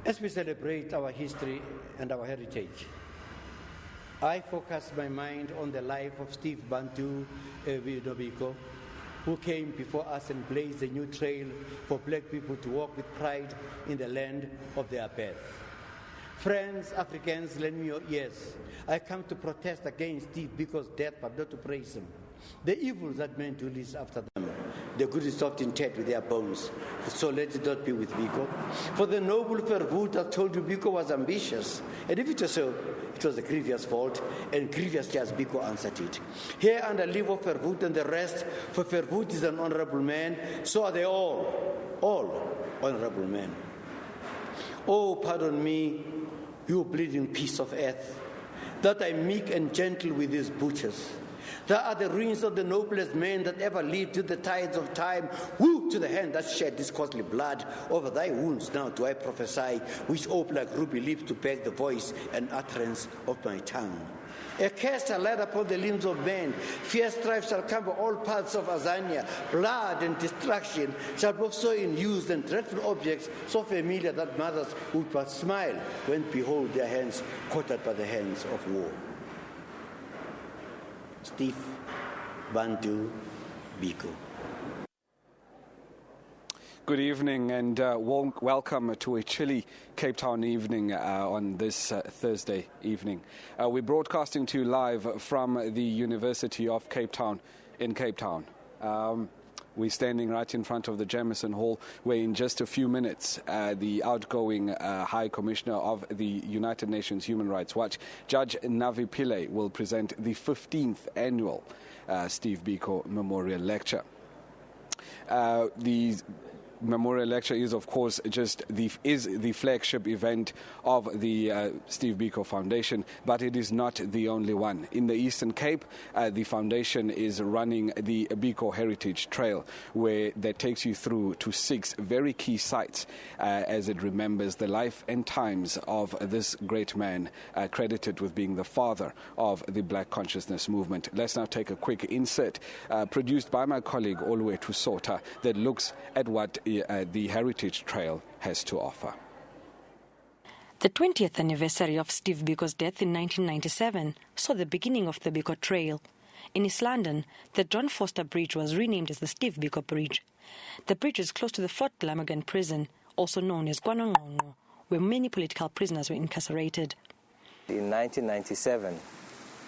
As we celebrate our history and our heritage, I focus my mind on the life of Steve Biko, who came before us and blazed a new trail for black people to walk with pride in the land of their birth. Friends, Africans, lend me your ears. I come to protest against Steve Biko's death, but not to praise him. The evils that men do least after them, the good is often interred with their bones. So let it not be with Biko. For the noble Verwoerd that told you Biko was ambitious. And if it was so, it was a grievous fault, and grievously as Biko answered it. Here under Livo Verwoerd and the rest, for Verwoerd is an honorable man, so are they all honorable men. Oh, pardon me, you bleeding piece of earth, that I meek and gentle with these butchers. There are the ruins of the noblest men that ever lived to the tides of time. Woe to the hand that shed this costly blood. Over thy wounds now do I prophesy, which ope like ruby lips to beg the voice and utterance of my tongue. A curse shall light upon the limbs of men. Fierce strife shall cover all parts of Azania. Blood and destruction shall both so in use and dreadful objects so familiar that mothers would but smile when behold their hands caught by the hands of war. Steve Biko. Good evening and welcome to a chilly Cape Town evening on this Thursday evening. We're broadcasting to you live from the University of Cape Town in Cape Town. We're standing right in front of the Jameson Hall, where in just a few minutes, the outgoing High Commissioner of the United Nations Human Rights Watch, Judge Navi Pillay, will present the 15th Annual Steve Biko Memorial Lecture. The Memorial Lecture is, of course, just the flagship event of the Steve Biko Foundation, but it is not the only one. In the Eastern Cape, the foundation is running the Biko Heritage Trail, where that takes you through to 6 very key sites as it remembers the life and times of this great man, credited with being the father of the Black Consciousness Movement. Let's now take a quick insert produced by my colleague Olwe Tusota that looks at what the Heritage Trail has to offer. The 20th anniversary of Steve Biko's death in 1997 saw the beginning of the Biko Trail. In East London, the John Foster Bridge was renamed as the Steve Biko Bridge. The bridge is close to the Fort Glamorgan prison, also known as Kwanongqongqo, where many political prisoners were incarcerated. In 1997,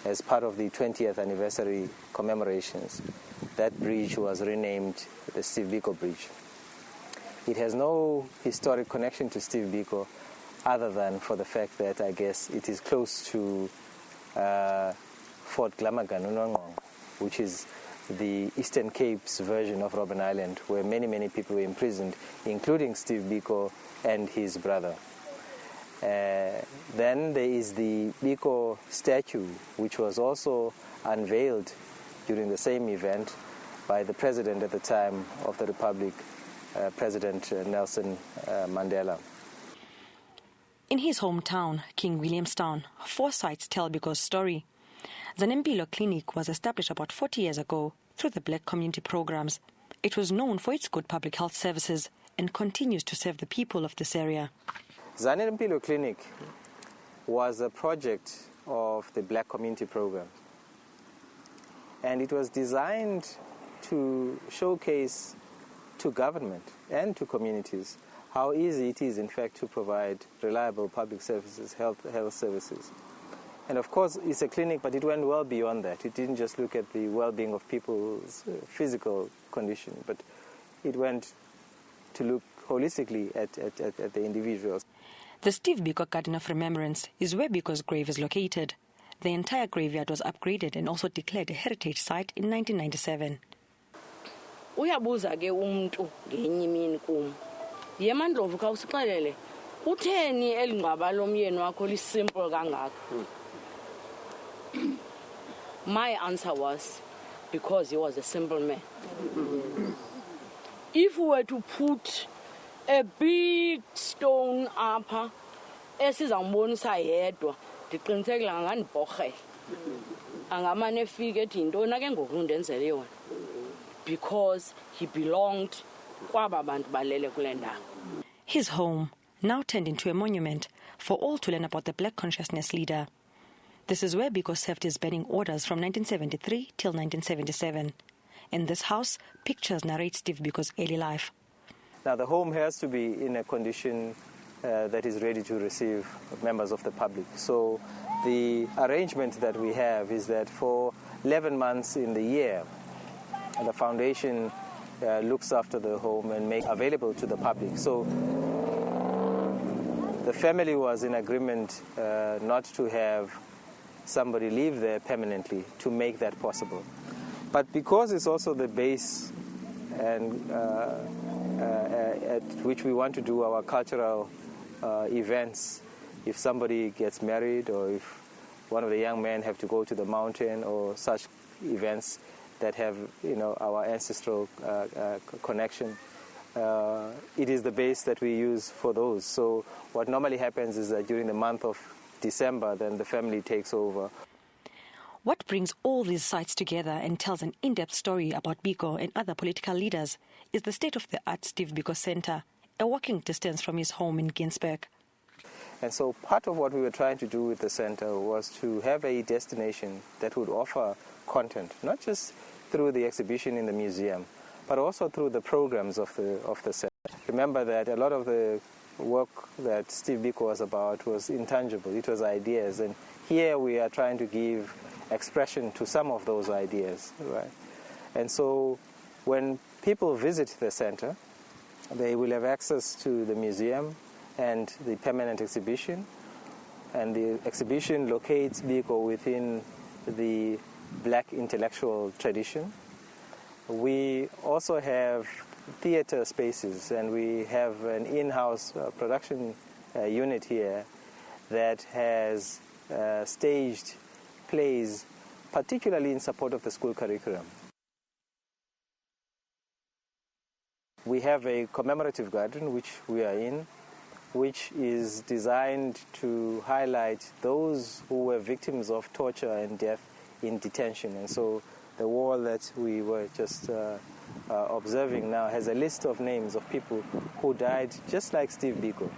as part of the 20th anniversary commemorations, that bridge was renamed the Steve Biko Bridge. It has no historic connection to Steve Biko other than for the fact that I guess it is close to Fort Glamorgan, which is the Eastern Cape's version of Robben Island, where many people were imprisoned, including Steve Biko and his brother. Then there is the Biko statue, which was also unveiled during the same event by the president at the time of the Republic, President Nelson Mandela. In his hometown, King Williamstown, 4 sites tell Biko's story. Zanempilo Clinic was established about 40 years ago through the Black community programs. It was known for its good public health services and continues to serve the people of this area. Zanempilo Clinic was a project of the Black community program, and it was designed to showcase to government and to communities how easy it is, in fact, to provide reliable public services, health services. And of course, it's a clinic, but it went well beyond that. It didn't just look at the well-being of people's physical condition, but it went to look holistically at the individuals. The Steve Biko Garden of Remembrance is where Biko's grave is located. The entire graveyard was upgraded and also declared a heritage site in 1997. Uyabuza ke umuntu ngenye imini kum yemandlovu ka usixelele utheni elingqaba lomyeni wakho lisimple kangaka. My answer was because he was a simple man. If we were to put a big stone apha esizambonisa yedwa ndiqinisekile ngandibhorhe angamane efike ethi yintoni ke ngoku undenzele yona, because he belonged kwaba bantu balele kule ndawo. His home, now turned into a monument for all to learn about the black consciousness leader. This is where Biko served his burning orders from 1973 till 1977. In this house, pictures narrate Steve Biko's early life. Now, the home has to be in a condition that is ready to receive members of the public. So the arrangement that we have is that for 11 months in the year, the foundation looks after the home and makes available to the public. So the family was in agreement not to have somebody live there permanently to make that possible. But because it's also the base and at which we want to do our cultural events, if somebody gets married or if one of the young men have to go to the mountain or such events that have, our ancestral connection, it is the base that we use for those. So what normally happens is that during the month of December, then the family takes over. What brings all these sites together and tells an in-depth story about Biko and other political leaders is the state-of-the-art Steve Biko Center, a walking distance from his home in Ginsberg. And so part of what we were trying to do with the center was to have a destination that would offer content, not just through the exhibition in the museum, but also through the programs of the center. Remember that a lot of the work that Steve Biko was about was intangible. It was ideas. And here we are trying to give expression to some of those ideas, right? And so when people visit the center, they will have access to the museum and the permanent exhibition. And the exhibition locates Biko within the black intellectual tradition. We also have theater spaces, and we have an in-house production unit here that has staged plays, particularly in support of the school curriculum. We have a commemorative garden, which we are in, which is designed to highlight those who were victims of torture and death in detention. And so the wall that we were just observing now has a list of names of people who died just like Steve Biko.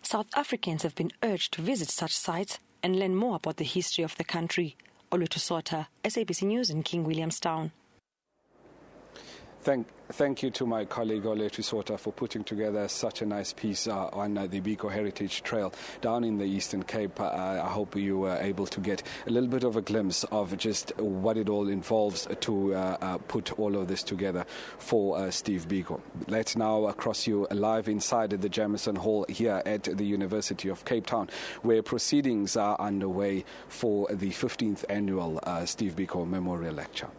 South Africans have been urged to visit such sites and learn more about the history of the country. Olutu Sota, SABC News in King Williamstown. Thank you to my colleague Olutu Sota for putting together such a nice piece on the Biko Heritage Trail down in the Eastern Cape. I hope you were able to get a little bit of a glimpse of just what it all involves to put all of this together for Steve Biko. Let's now cross you live inside the Jameson Hall here at the University of Cape Town, where proceedings are underway for the 15th Annual Steve Biko Memorial Lecture.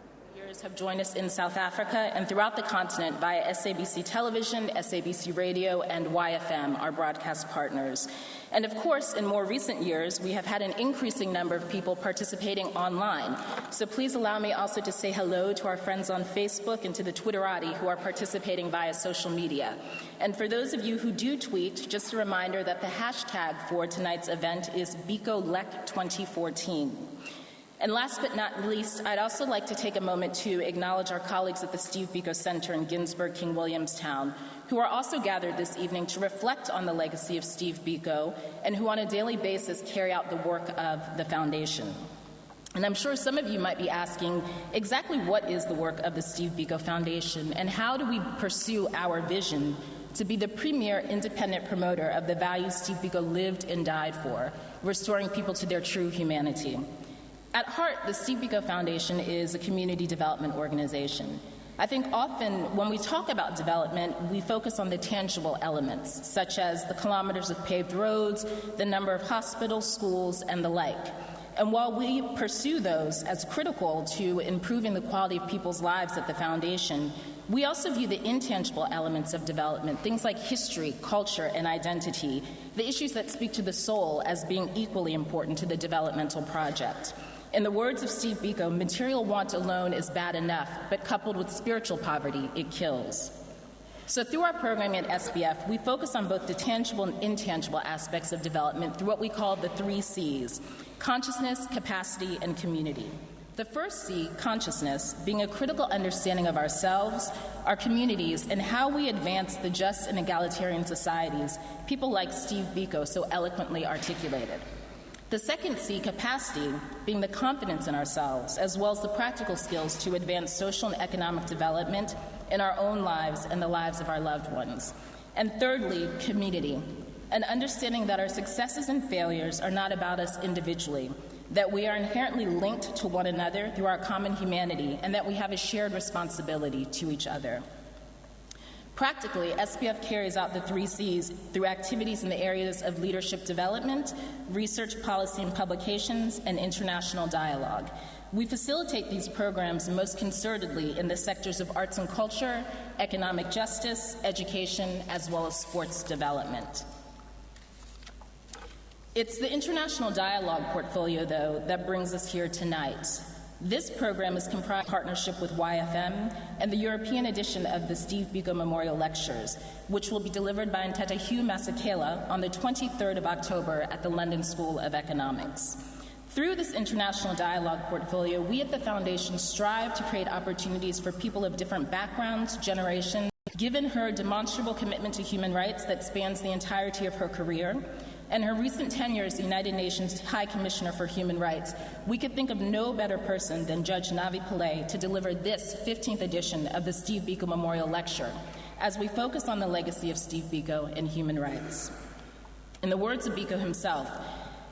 Have joined us in South Africa and throughout the continent via SABC Television, SABC Radio, and YFM, our broadcast partners. And of course, in more recent years, we have had an increasing number of people participating online. So please allow me also to say hello to our friends on Facebook and to the Twitterati who are participating via social media. And for those of you who do tweet, just a reminder that the hashtag for tonight's event is Biko Lec 2014. And last but not least, I'd also like to take a moment to acknowledge our colleagues at the Steve Biko Center in Ginsberg, King Williamstown, who are also gathered this evening to reflect on the legacy of Steve Biko and who on a daily basis carry out the work of the foundation. And I'm sure some of you might be asking exactly what is the work of the Steve Biko Foundation and how do we pursue our vision to be the premier independent promoter of the values Steve Biko lived and died for, restoring people to their true humanity. At heart, the Steve Biko Foundation is a community development organization. I think often when we talk about development, we focus on the tangible elements, such as the kilometers of paved roads, the number of hospitals, schools, and the like. And while we pursue those as critical to improving the quality of people's lives at the foundation, we also view the intangible elements of development, things like history, culture, and identity, the issues that speak to the soul, as being equally important to the developmental project. In the words of Steve Biko, material want alone is bad enough, but coupled with spiritual poverty, it kills. So through our programming at SBF, we focus on both the tangible and intangible aspects of development through what we call the 3 C's: consciousness, capacity, and community. The first C, consciousness, being a critical understanding of ourselves, our communities, and how we advance the just and egalitarian societies people like Steve Biko so eloquently articulated. The second C, capacity, being the confidence in ourselves, as well as the practical skills to advance social and economic development in our own lives and the lives of our loved ones. And thirdly, community, an understanding that our successes and failures are not about us individually, that we are inherently linked to one another through our common humanity, and that we have a shared responsibility to each other. Practically, SPF carries out the 3 C's through activities in the areas of leadership development, research, policy and publications, and international dialogue. We facilitate these programs most concertedly in the sectors of arts and culture, economic justice, education, as well as sports development. It's the international dialogue portfolio, though, that brings us here tonight. This program is comprised of partnership with YFM and the European edition of the Steve Biko Memorial Lectures, which will be delivered by Ntata Hugh Masekela on the 23rd of October at the London School of Economics. Through this international dialogue portfolio, we at the Foundation strive to create opportunities for people of different backgrounds, generations. Given her demonstrable commitment to human rights that spans the entirety of her career, and her recent tenure as the United Nations High Commissioner for Human Rights, we could think of no better person than Judge Navi Pillay to deliver this 15th edition of the Steve Biko Memorial Lecture, as we focus on the legacy of Steve Biko and human rights. In the words of Biko himself,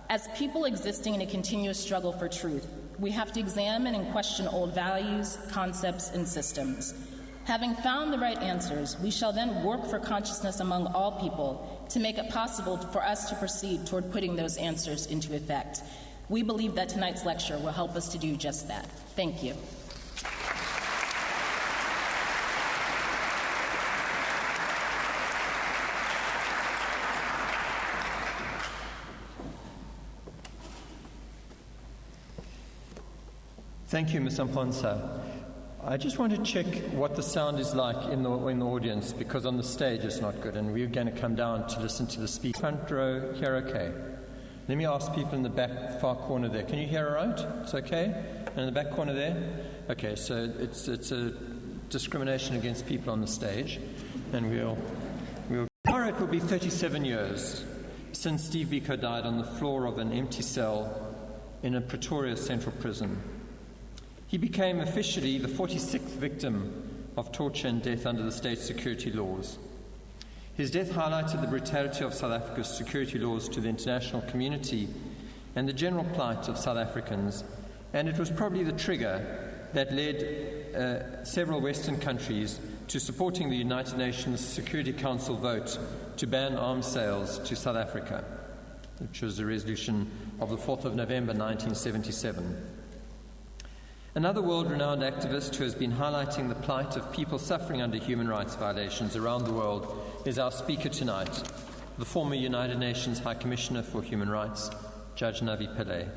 as people existing in a continuous struggle for truth, we have to examine and question old values, concepts, and systems. Having found the right answers, we shall then work for consciousness among all people to make it possible for us to proceed toward putting those answers into effect. We believe that tonight's lecture will help us to do just that. Thank you. Thank you, Ms. Amponsa. I just want to check what the sound is like in the audience, because on the stage it's not good, and we're going to come down to listen to the speaker. Front row here, okay? Let me ask people in the back far corner there. Can you hear all right? It's okay? And in the back corner there? Okay, so it's a discrimination against people on the stage, and we'll tomorrow it will be 37 years since Steve Biko died on the floor of an empty cell in a Pretoria central prison. He became officially the 46th victim of torture and death under the state security laws. His death highlighted the brutality of South Africa's security laws to the international community and the general plight of South Africans, and it was probably the trigger that led several Western countries to supporting the United Nations Security Council vote to ban arms sales to South Africa, which was a resolution of the 4th of November 1977. Another world-renowned activist who has been highlighting the plight of people suffering under human rights violations around the world is our speaker tonight, the former United Nations High Commissioner for Human Rights, Judge Navi Pillay.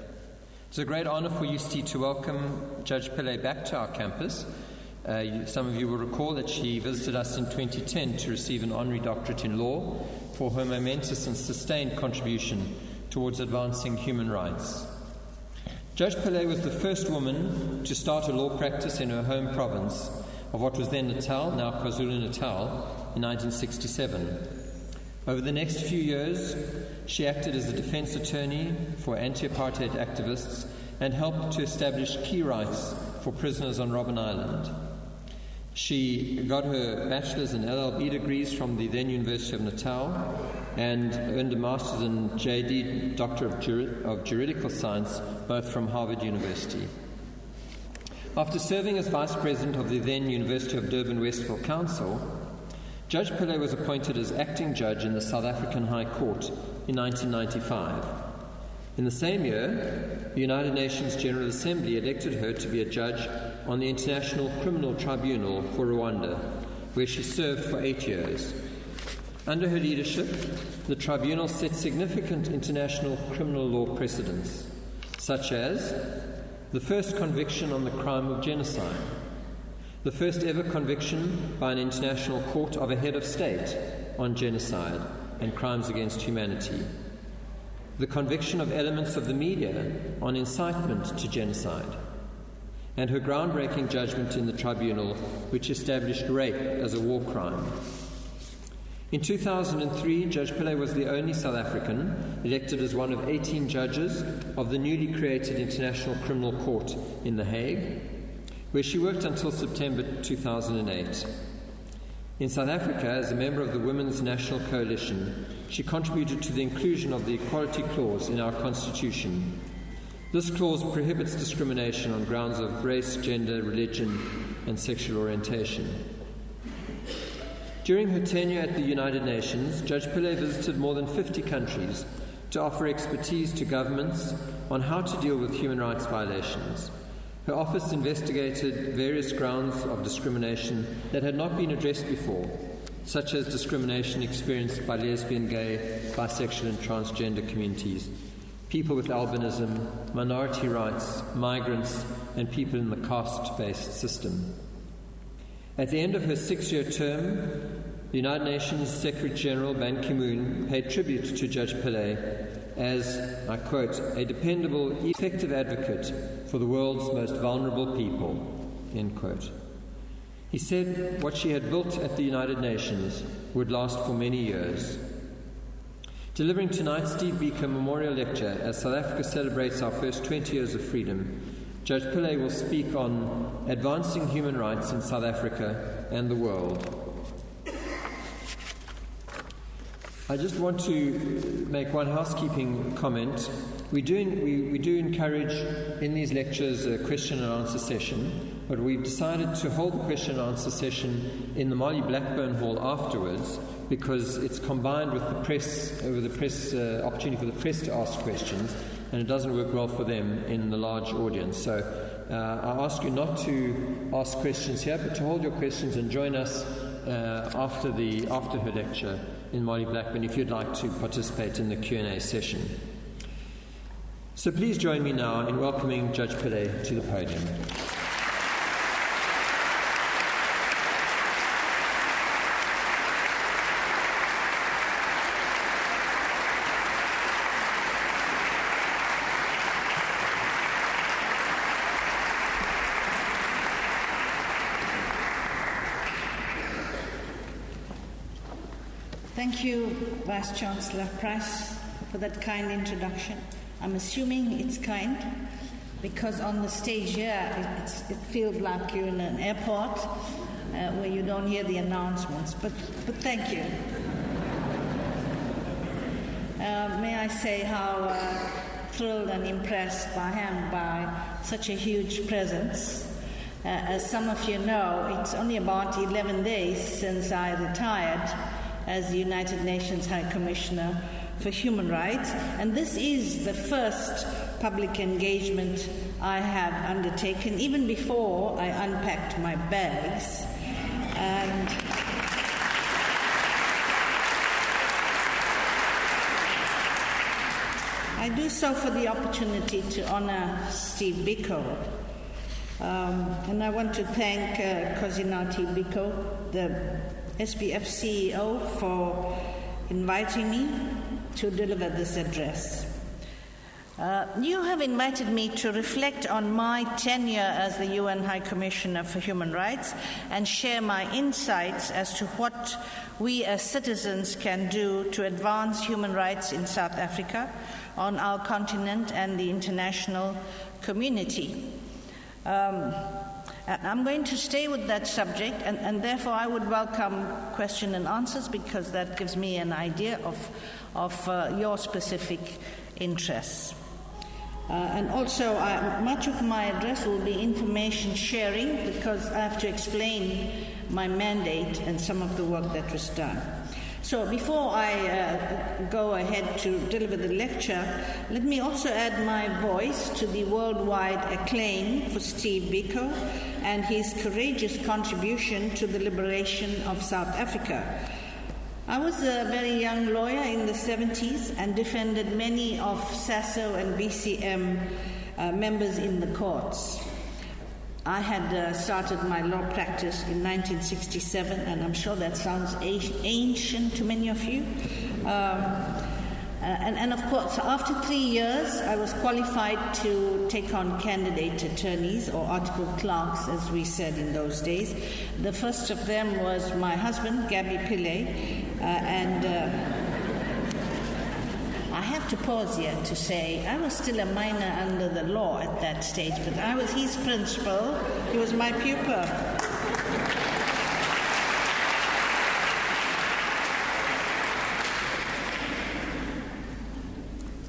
It's a great honor for UCT to welcome Judge Pillay back to our campus. Some of you will recall that she visited us in 2010 to receive an honorary doctorate in law for her momentous and sustained contribution towards advancing human rights. Judge Pillay was the first woman to start a law practice in her home province of what was then Natal, now KwaZulu-Natal, in 1967. Over the next few years, she acted as a defense attorney for anti-apartheid activists and helped to establish key rights for prisoners on Robben Island. She got her bachelor's and LLB degrees from the then University of Natal and earned a master's and JD, Doctor of Juridical Science, both from Harvard University. After serving as Vice President of the then University of Durban Westville Council, Judge Pillay was appointed as acting judge in the South African High Court in 1995. In the same year, the United Nations General Assembly elected her to be a judge on the International Criminal Tribunal for Rwanda, where she served for 8 years. Under her leadership, the tribunal set significant international criminal law precedents, such as the first conviction on the crime of genocide, the first ever conviction by an international court of a head of state on genocide and crimes against humanity, the conviction of elements of the media on incitement to genocide, and her groundbreaking judgment in the tribunal, which established rape as a war crime. In 2003, Judge Pillay was the only South African elected as one of 18 judges of the newly created International Criminal Court in The Hague, where she worked until September 2008. In South Africa, as a member of the Women's National Coalition, she contributed to the inclusion of the Equality Clause in our Constitution. This clause prohibits discrimination on grounds of race, gender, religion, and sexual orientation. During her tenure at the United Nations, Judge Pillay visited more than 50 countries to offer expertise to governments on how to deal with human rights violations. Her office investigated various grounds of discrimination that had not been addressed before, such as discrimination experienced by lesbian, gay, bisexual and transgender communities, people with albinism, minority rights, migrants, and people in the caste-based system. At the end of her 6-year term, the United Nations Secretary-General Ban Ki-moon paid tribute to Judge Pillay as, I quote, a dependable, effective advocate for the world's most vulnerable people, end quote. He said what she had built at the United Nations would last for many years. Delivering tonight's Steve Biko Memorial Lecture as South Africa celebrates our first 20 years of freedom, Judge Pillay will speak on advancing human rights in South Africa and the world. I just want to make one housekeeping comment. We do encourage in these lectures a question and answer session, but we've decided to hold the question and answer session in the Molly Blackburn Hall afterwards because it's combined with the opportunity for the press to ask questions, and it doesn't work well for them in the large audience. So I ask you not to ask questions here, but to hold your questions and join us after her lecture in Molly Blackburn if you'd like to participate in the Q&A session. So please join me now in welcoming Judge Pillay to the podium. Thank you, Vice-Chancellor Price, for that kind introduction. I'm assuming it's kind because on the stage here it feels like you're in an airport where you don't hear the announcements, but thank you. May I say how thrilled and impressed I am by such a huge presence. As some of you know, it's only about 11 days since I retired as the United Nations High Commissioner for Human Rights, and this is the first public engagement I have undertaken, even before I unpacked my bags. And I do so for the opportunity to honor Steve Biko. And I want to thank Kozinati Biko, the SPF CEO, for inviting me to deliver this address. You have invited me to reflect on my tenure as the UN High Commissioner for Human Rights and share my insights as to what we as citizens can do to advance human rights in South Africa, on our continent and the international community. I'm going to stay with that subject, and therefore I would welcome question and answers because that gives me an idea of your specific interests. And also, much of my address will be information sharing because I have to explain my mandate and some of the work that was done. So before I go ahead to deliver the lecture, let me also add my voice to the worldwide acclaim for Steve Biko and his courageous contribution to the liberation of South Africa. I was a very young lawyer in the 70s and defended many of SASO and BCM members in the courts. I had started my law practice in 1967, and I'm sure that sounds ancient to many of you. And of course, after 3 years, I was qualified to take on candidate attorneys, or article clerks, as we said in those days. The first of them was my husband, Gabi Pillay, and I have to pause here to say I was still a minor under the law at that stage, but I was his principal. He was my pupil.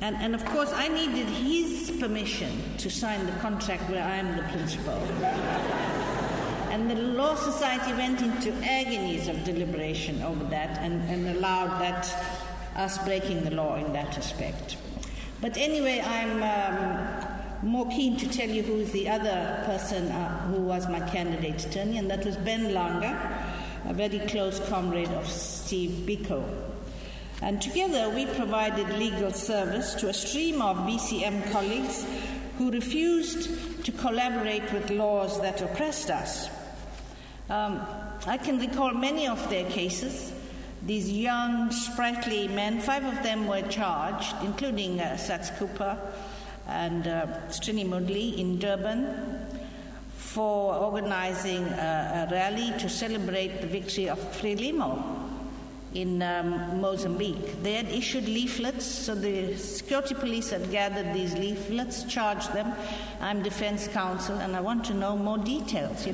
And of course, I needed his permission to sign the contract where I am the principal. And the Law Society went into agonies of deliberation over that and allowed that us breaking the law in that respect. But anyway, I'm more keen to tell you who is the other person who was my candidate attorney, and that was Ben Langer, a very close comrade of Steve Biko. And together we provided legal service to a stream of BCM colleagues who refused to collaborate with laws that oppressed us. I can recall many of their cases. These young, sprightly men, 5 of them were charged, including Sats Cooper and Strini Mudley in Durban, for organizing a rally to celebrate the victory of Frelimo in Mozambique. They had issued leaflets, so the security police had gathered these leaflets, charged them. I'm defense counsel, and I want to know more details,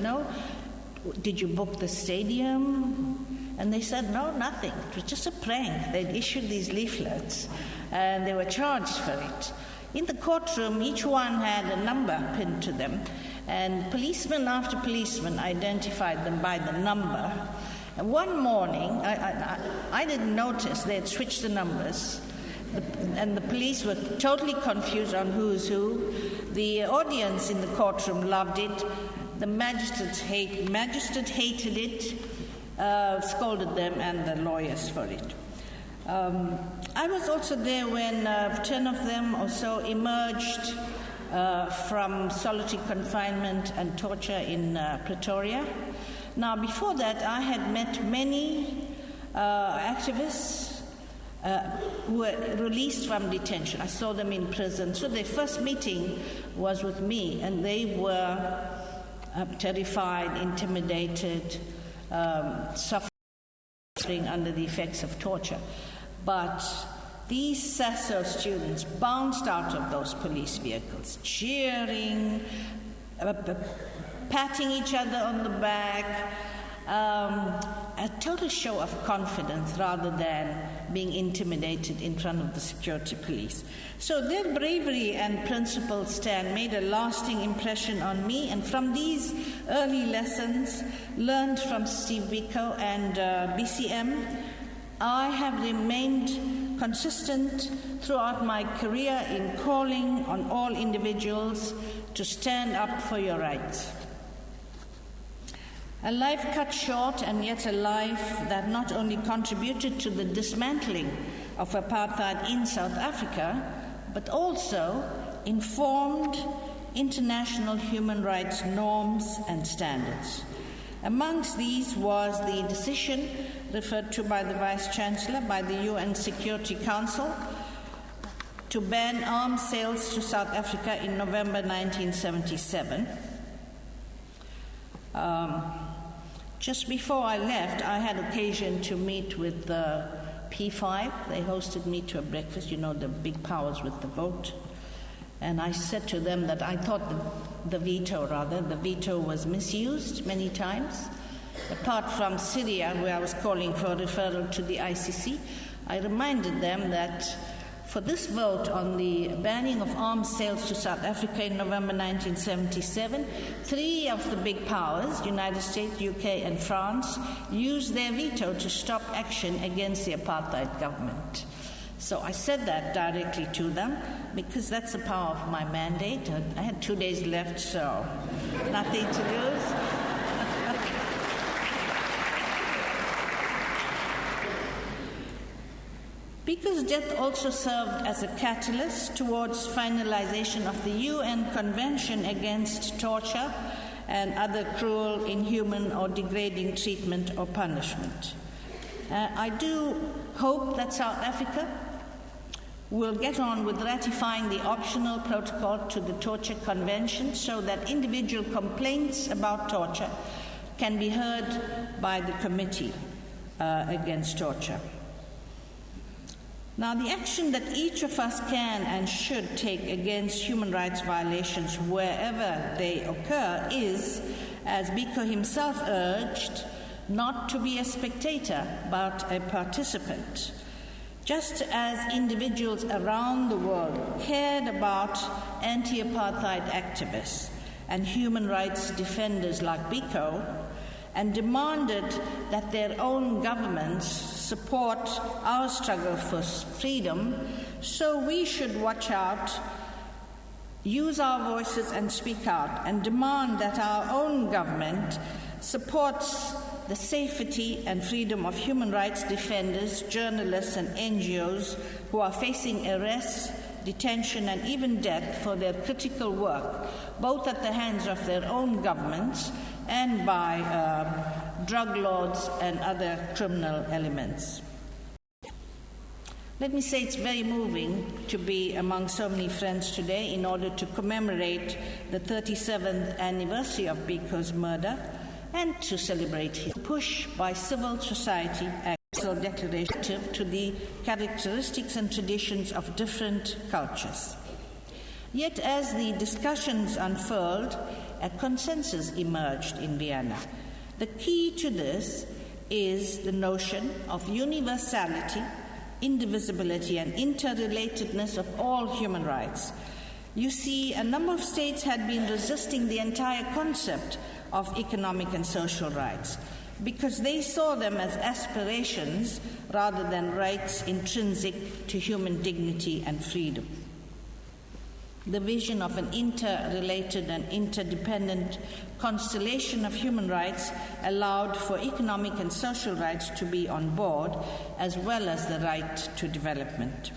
Did you book the stadium? And they said, no, nothing. It was just a prank. They'd issued these leaflets, and they were charged for it. In the courtroom, each one had a number pinned to them, and policeman after policeman identified them by the number. And one morning, I didn't notice they had switched the numbers, and the police were totally confused on who's who. The audience in the courtroom loved it. The magistrate hated it, scolded them, and the lawyers for it. I was also there when 10 of them or so emerged from solitary confinement and torture in Pretoria. Now, before that, I had met many activists who were released from detention. I saw them in prison. So their first meeting was with me, and they were terrified, intimidated, suffering under the effects of torture. But these SASO students bounced out of those police vehicles, cheering, patting each other on the back, a total show of confidence rather than being intimidated in front of the security police. So their bravery and principled stand made a lasting impression on me, and from these early lessons learned from Steve Biko and BCM, I have remained consistent throughout my career in calling on all individuals to stand up for your rights. A life cut short, and yet a life that not only contributed to the dismantling of apartheid in South Africa, but also informed international human rights norms and standards. Amongst these was the decision referred to by the Vice-Chancellor by the UN Security Council to ban arms sales to South Africa in November 1977. Just before I left, I had occasion to meet with the P5. They hosted me to a breakfast, the big powers with the vote. And I said to them that I thought the veto was misused many times. Apart from Syria, where I was calling for referral to the ICC, I reminded them that for this vote on the banning of arms sales to South Africa in November 1977, 3 of the big powers, United States, UK, and France, used their veto to stop action against the apartheid government. So I said that directly to them because that's the power of my mandate. I had 2 days left, so nothing to lose. Biko's death also served as a catalyst towards finalization of the UN Convention Against Torture and other cruel, inhuman, or degrading treatment or punishment. I do hope that South Africa will get on with ratifying the optional protocol to the Torture Convention so that individual complaints about torture can be heard by the Committee Against Torture. Now, the action that each of us can and should take against human rights violations wherever they occur is, as Biko himself urged, not to be a spectator but a participant. Just as individuals around the world cared about anti-apartheid activists and human rights defenders like Biko and demanded that their own governments support our struggle for freedom, so we should watch out, use our voices and speak out, and demand that our own government supports the safety and freedom of human rights defenders, journalists and NGOs who are facing arrests, detention and even death for their critical work, both at the hands of their own governments and by drug lords and other criminal elements. Let me say it's very moving to be among so many friends today in order to commemorate the 37th anniversary of Biko's murder and to celebrate his push by civil society declaration to the characteristics and traditions of different cultures. Yet as the discussions unfurled, a consensus emerged in Vienna. The key to this is the notion of universality, indivisibility and interrelatedness of all human rights. You see, a number of states had been resisting the entire concept of economic and social rights because they saw them as aspirations rather than rights intrinsic to human dignity and freedom. The vision of an interrelated and interdependent constellation of human rights allowed for economic and social rights to be on board, as well as the right to development.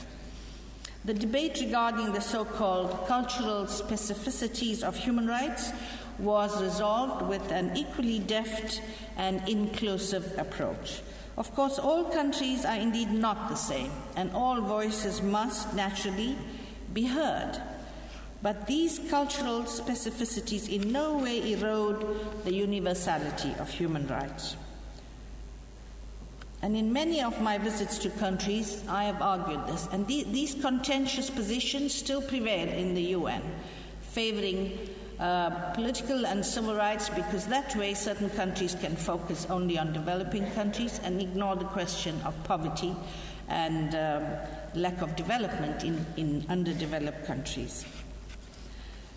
The debate regarding the so-called cultural specificities of human rights was resolved with an equally deft and inclusive approach. Of course, all countries are indeed not the same, and all voices must naturally be heard. But these cultural specificities in no way erode the universality of human rights. And in many of my visits to countries, I have argued this, and these contentious positions still prevail in the UN, favoring political and civil rights because that way certain countries can focus only on developing countries and ignore the question of poverty and lack of development in underdeveloped countries.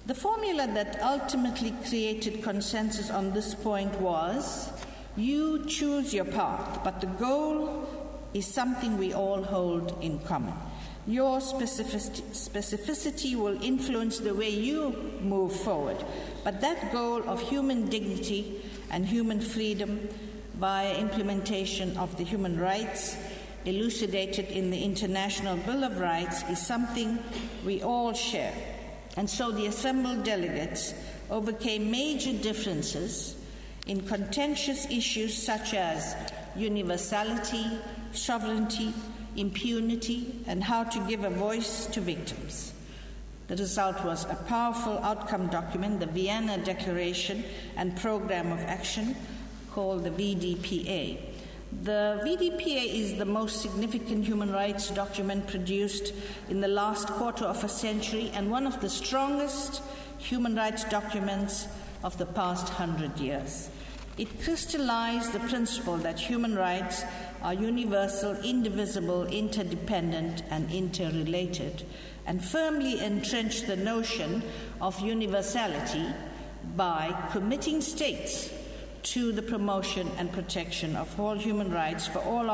The formula that ultimately created consensus on this point was, you choose your path, but the goal is something we all hold in common. Your specificity will influence the way you move forward, but that goal of human dignity and human freedom via implementation of the human rights elucidated in the International Bill of Rights is something we all share. And so the assembled delegates overcame major differences in contentious issues such as universality, sovereignty, impunity, and how to give a voice to victims. The result was a powerful outcome document, the Vienna Declaration and Program of Action, called the VDPA. The VDPA is the most significant human rights document produced in the last quarter of a century and one of the strongest human rights documents of the past 100 years. It crystallized the principle that human rights are universal, indivisible, interdependent, and interrelated, and firmly entrenched the notion of universality by committing states to the promotion and protection of all human rights for all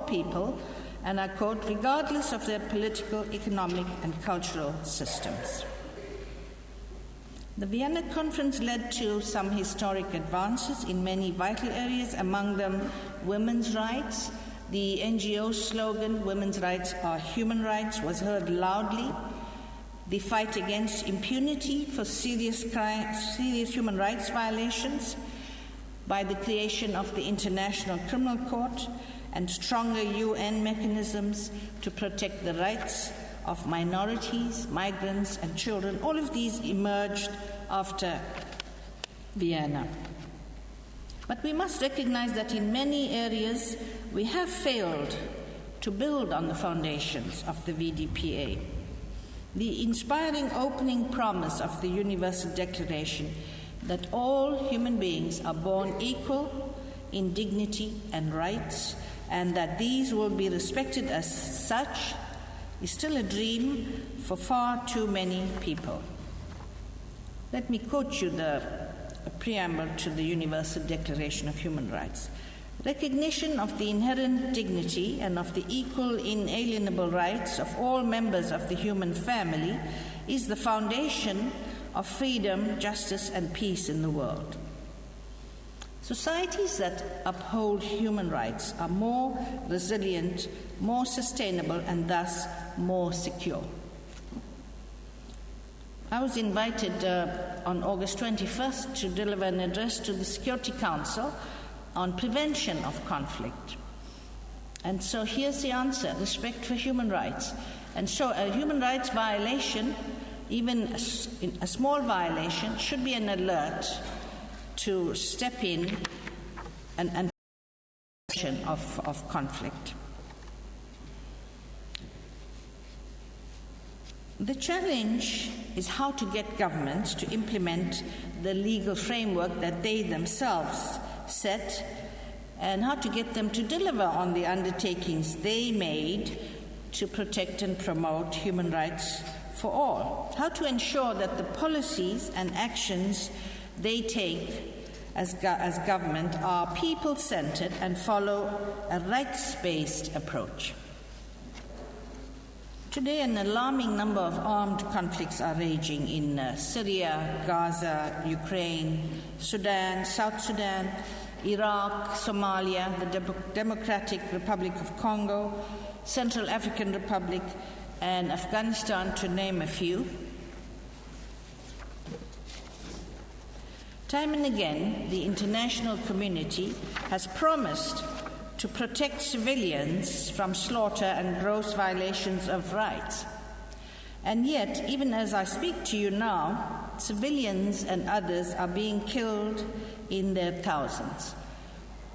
people, and I quote, regardless of their political, economic, and cultural systems. The Vienna Conference led to some historic advances in many vital areas, among them women's rights. The NGO slogan, "Women's rights are human rights," was heard loudly. The fight against impunity for serious human rights violations by the creation of the International Criminal Court and stronger UN mechanisms to protect the rights of minorities, migrants, and children. All of these emerged after Vienna. But we must recognize that in many areas we have failed to build on the foundations of the VDPA. The inspiring opening promise of the Universal Declaration that all human beings are born equal in dignity and rights, and that these will be respected as such, is still a dream for far too many people. Let me quote you the preamble to the Universal Declaration of Human Rights. Recognition of the inherent dignity and of the equal inalienable rights of all members of the human family is the foundation of freedom, justice, and peace in the world. Societies that uphold human rights are more resilient, more sustainable, and thus more secure. I was invited on August 21st to deliver an address to the Security Council on prevention of conflict. And so here's the answer: respect for human rights. And so a human rights violation, even a small violation, should be an alert to step in and of conflict. The challenge is how to get governments to implement the legal framework that they themselves set, and how to get them to deliver on the undertakings they made to protect and promote human rights for all. How to ensure that the policies and actions they take as government are people-centered and follow a rights-based approach. Today, an alarming number of armed conflicts are raging in Syria, Gaza, Ukraine, Sudan, South Sudan, Iraq, Somalia, the Democratic Republic of Congo, Central African Republic, and Afghanistan, to name a few. Time and again, the international community has promised to protect civilians from slaughter and gross violations of rights. And yet, even as I speak to you now, civilians and others are being killed in their thousands.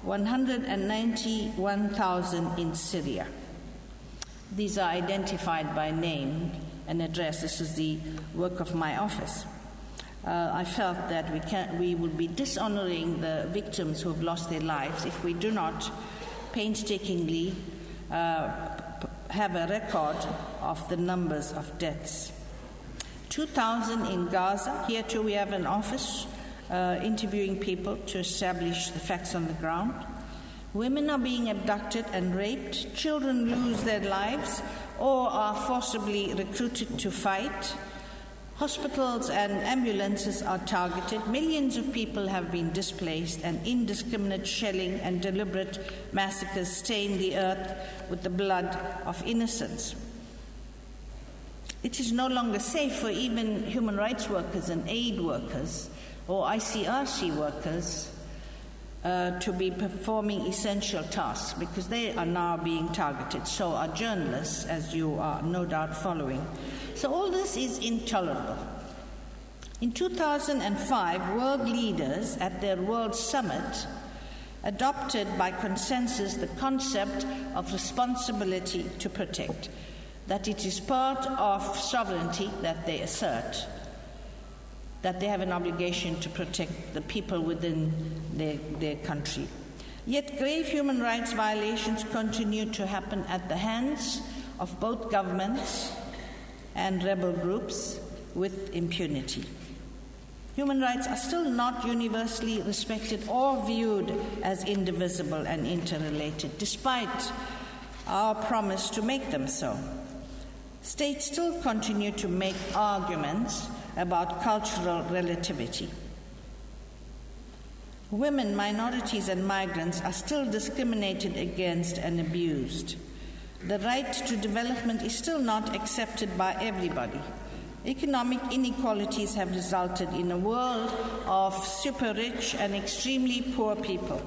191,000 in Syria. These are identified by name and address. This is the work of my office. I felt that we would be dishonoring the victims who have lost their lives if we do not painstakingly have a record of the numbers of deaths. 2,000 in Gaza. Here too we have an office interviewing people to establish the facts on the ground. Women are being abducted and raped. Children lose their lives or are forcibly recruited to fight. Hospitals and ambulances are targeted. Millions of people have been displaced, and indiscriminate shelling and deliberate massacres stain the earth with the blood of innocents. It is no longer safe for even human rights workers and aid workers or ICRC workers to be performing essential tasks, because they are now being targeted. So are journalists, as you are no doubt following. So all this is intolerable. In 2005, world leaders at their World Summit adopted by consensus the concept of responsibility to protect, that it is part of sovereignty that they assert, that they have an obligation to protect the people within their country. Yet grave human rights violations continue to happen at the hands of both governments and rebel groups with impunity. Human rights are still not universally respected or viewed as indivisible and interrelated, despite our promise to make them so. States still continue to make arguments about cultural relativity. Women, minorities, and migrants are still discriminated against and abused. The right to development is still not accepted by everybody. Economic inequalities have resulted in a world of super rich and extremely poor people.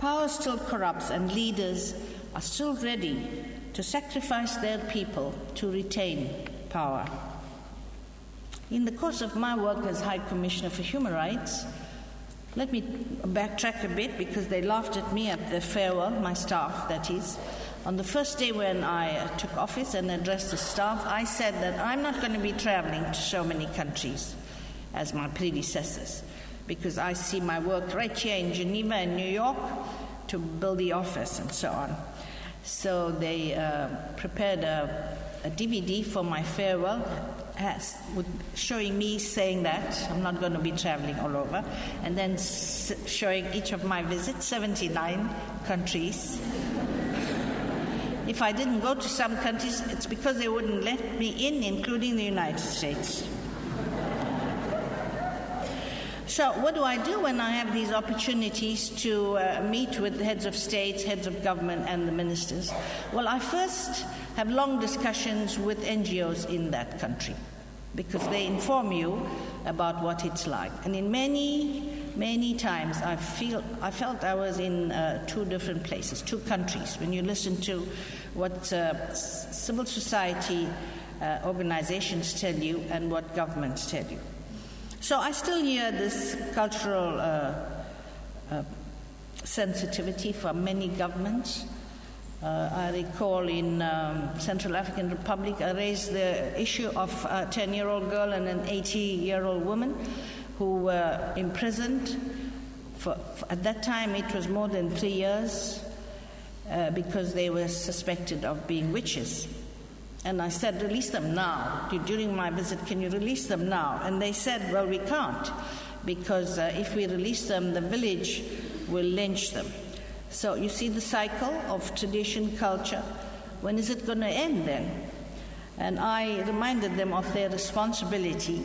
Power still corrupts, and leaders are still ready to sacrifice their people to retain power. In the course of my work as High Commissioner for Human Rights, let me backtrack a bit because they laughed at me at the farewell, my staff that is. On the first day when I took office and addressed the staff, I said that I'm not going to be traveling to so many countries as my predecessors, because I see my work right here in Geneva and New York to build the office and so on. So they prepared a DVD for my farewell showing me saying that I'm not going to be traveling all over, and then showing each of my visits, 79 countries. If I didn't go to some countries, it's because they wouldn't let me in, including the United States. So what do I do when I have these opportunities to meet with the heads of states, heads of government, and the ministers? Well, I first have long discussions with NGOs in that country, because they inform you about what it's like. And in many times I felt I was in two different places, two countries, when you listen to what civil society organizations tell you and what governments tell you. So I still hear this cultural sensitivity from many governments. I recall in Central African Republic, I raised the issue of a 10-year-old girl and an 80-year-old woman who were imprisoned. At that time, it was more than 3 years because they were suspected of being witches. And I said, release them now. During my visit, can you release them now? And they said, well, we can't, because if we release them, the village will lynch them. So you see the cycle of tradition, culture. When is it going to end then? And I reminded them of their responsibility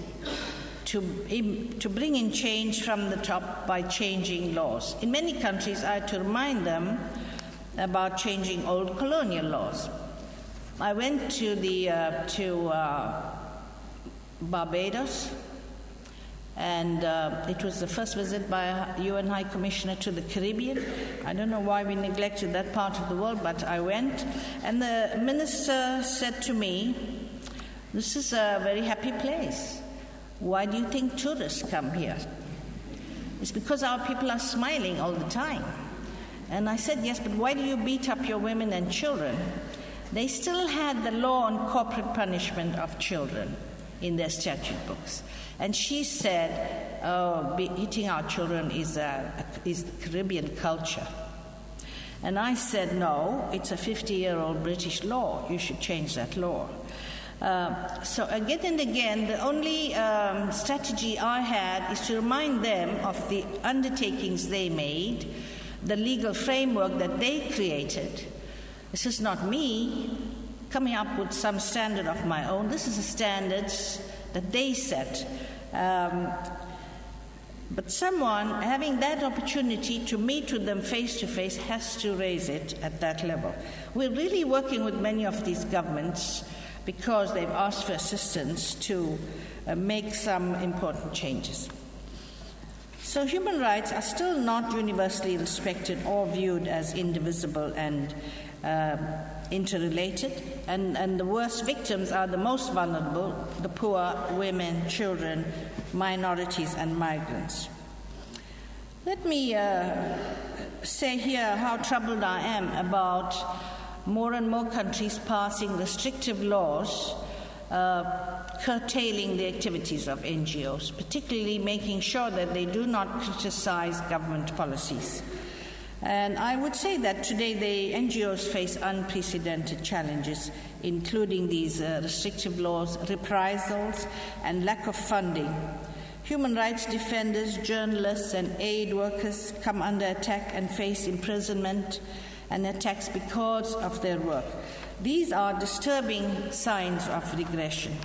to bring in change from the top by changing laws. In many countries, I had to remind them about changing old colonial laws. I went to Barbados, and it was the first visit by a UN High Commissioner to the Caribbean. I don't know why we neglected that part of the world, but I went. And the minister said to me, this is a very happy place. Why do you think tourists come here? It's because our people are smiling all the time. And I said, yes, but why do you beat up your women and children? They still had the law on corporal punishment of children in their statute books. And she said, beating our children is the Caribbean culture. And I said, no, it's a 50-year-old British law. You should change that law. So again and again, the only strategy I had is to remind them of the undertakings they made, the legal framework that they created. This is not me coming up with some standard of my own. This is the standards that they set. But someone having that opportunity to meet with them face to face has to raise it at that level. We're really working with many of these governments because they've asked for assistance to make some important changes. So human rights are still not universally respected or viewed as indivisible and interrelated, and the worst victims are the most vulnerable, the poor, women, children, minorities, and migrants. Let me say here how troubled I am about more and more countries passing restrictive laws curtailing the activities of NGOs, particularly making sure that they do not criticize government policies. And I would say that today the NGOs face unprecedented challenges, including these restrictive laws, reprisals, and lack of funding. Human rights defenders, journalists, and aid workers come under attack and face imprisonment and attacks because of their work. These are disturbing signs of regression.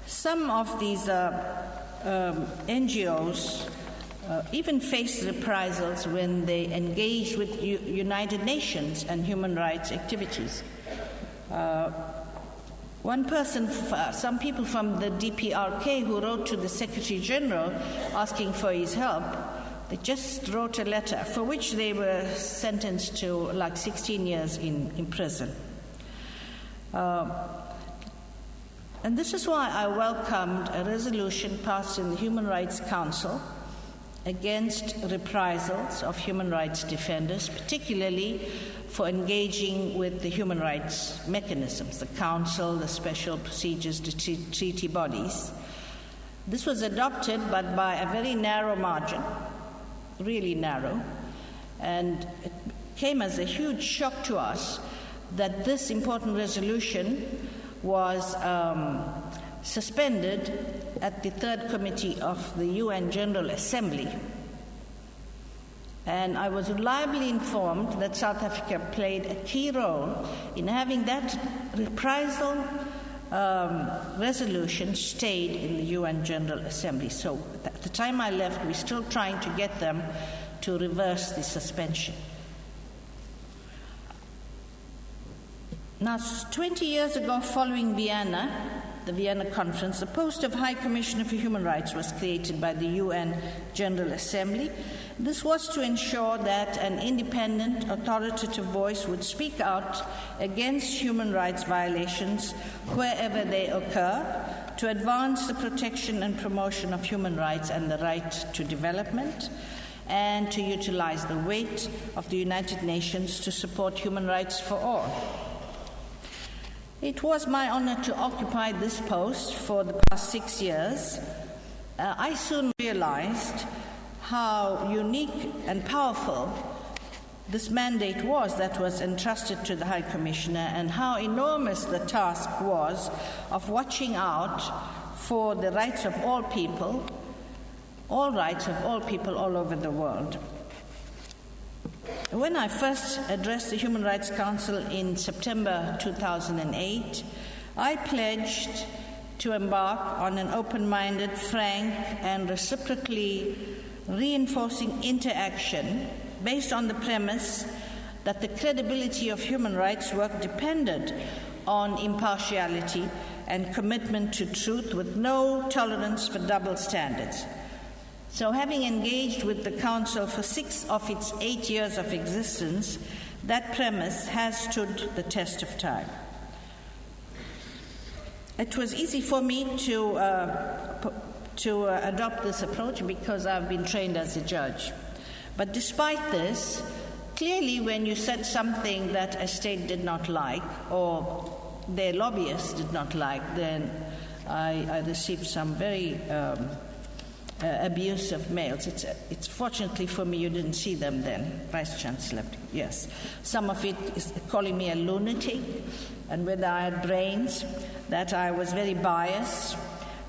Some of these NGOs even face reprisals when they engage with United Nations and human rights activities. Some people from the DPRK who wrote to the Secretary General asking for his help, they just wrote a letter for which they were sentenced to like 16 years in prison. And this is why I welcomed a resolution passed in the Human Rights Council against reprisals of human rights defenders, particularly for engaging with the human rights mechanisms, the Council, the special procedures, the treaty bodies. This was adopted, but by a very narrow margin, really narrow, and it came as a huge shock to us that this important resolution was suspended at the Third Committee of the UN General Assembly. And I was reliably informed that South Africa played a key role in having that reprisal resolution stayed in the UN General Assembly. So at the time I left, we're still trying to get them to reverse the suspension. Now, 20 years ago, following the Vienna Conference, the post of High Commissioner for Human Rights was created by the UN General Assembly. This was to ensure that an independent, authoritative voice would speak out against human rights violations wherever they occur, to advance the protection and promotion of human rights and the right to development, and to utilize the weight of the United Nations to support human rights for all. It was my honor to occupy this post for the past 6 years. I soon realized how unique and powerful this mandate was that was entrusted to the High Commissioner, and how enormous the task was of watching out for the rights of all people, all rights of all people all over the world. When I first addressed the Human Rights Council in September 2008, I pledged to embark on an open-minded, frank, and reciprocally reinforcing interaction based on the premise that the credibility of human rights work depended on impartiality and commitment to truth, with no tolerance for double standards. So, having engaged with the Council for 6 of its 8 years of existence, that premise has stood the test of time. It was easy for me to adopt this approach because I've been trained as a judge. But despite this, clearly when you said something that a state did not like or their lobbyists did not like, then I received some very abusive mails. It's fortunately for me you didn't see them then, Vice Chancellor. Yes, some of it is calling me a lunatic, and whether I had brains, that I was very biased.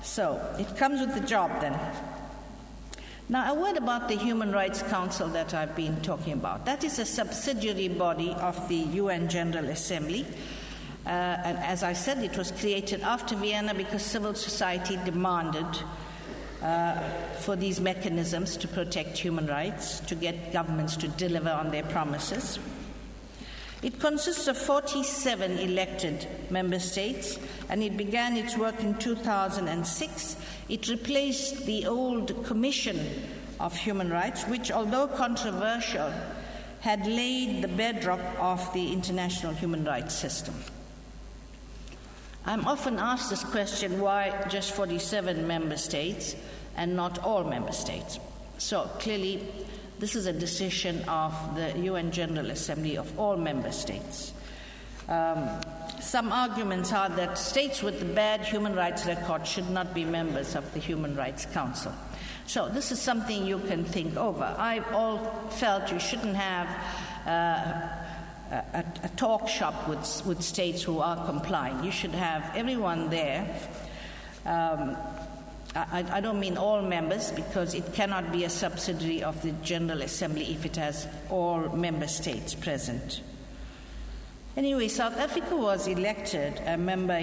So it comes with the job then. Now, a word about the Human Rights Council that I've been talking about. That is a subsidiary body of the UN General Assembly. And as I said, it was created after Vienna because civil society demanded for these mechanisms to protect human rights, to get governments to deliver on their promises. It consists of 47 elected member states, and it began its work in 2006. It replaced the old Commission of Human Rights, which, although controversial, had laid the bedrock of the international human rights system. I'm often asked this question, why just 47 member states and not all member states? So clearly, this is a decision of the UN General Assembly of all member states. Some arguments are that states with a bad human rights record should not be members of the Human Rights Council. So this is something you can think over. I've all felt you shouldn't have a talk shop with states who are complying. You should have everyone there. I don't mean all members, because it cannot be a subsidiary of the General Assembly if it has all member states present. Anyway, South Africa was elected a member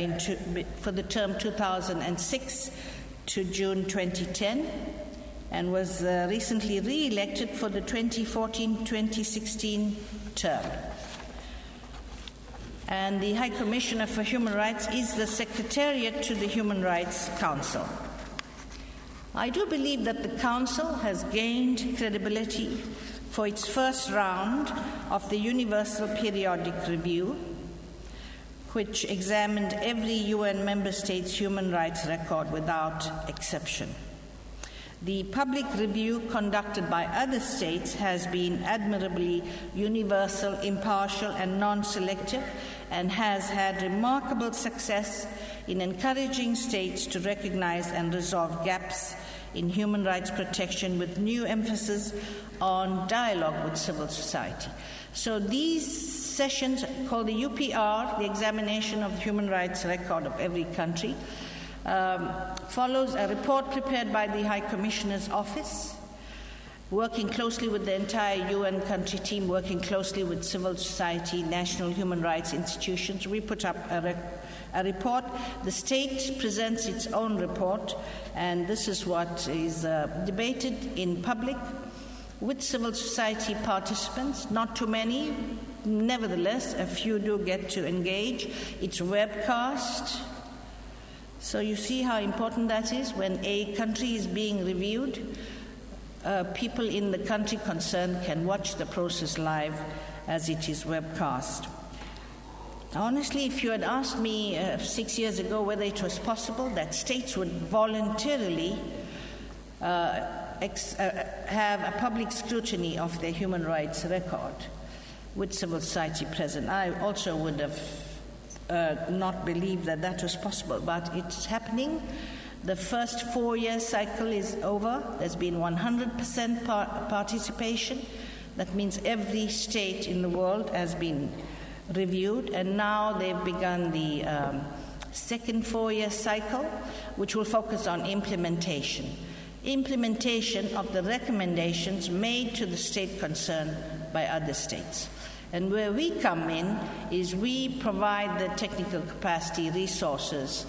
for the term 2006 to June 2010, and was recently re-elected for the 2014-2016 term. And the High Commissioner for Human Rights is the Secretariat to the Human Rights Council. I do believe that the Council has gained credibility for its first round of the Universal Periodic Review, which examined every UN member state's human rights record without exception. The public review conducted by other states has been admirably universal, impartial, and non-selective, and has had remarkable success in encouraging states to recognize and resolve gaps in human rights protection, with new emphasis on dialogue with civil society. So these sessions, called the UPR, the examination of the human rights record of every country, follows a report prepared by the High Commissioner's Office, working closely with the entire UN country team, working closely with civil society, national human rights institutions. We put up a report. The state presents its own report, and this is what is debated in public with civil society participants. Not too many, nevertheless, a few do get to engage. It's webcast. So you see how important that is. When a country is being reviewed, people in the country concerned can watch the process live as it is webcast. Honestly, if you had asked me 6 years ago whether it was possible that states would voluntarily have a public scrutiny of their human rights record with civil society present, I also would have not believed that that was possible. But it's happening. The first 4-year cycle is over. There's been 100% participation. That means every state in the world has been reviewed, and now they've begun the second 4-year cycle, which will focus on implementation of the recommendations made to the state concerned by other states. And where we come in is we provide the technical capacity, resources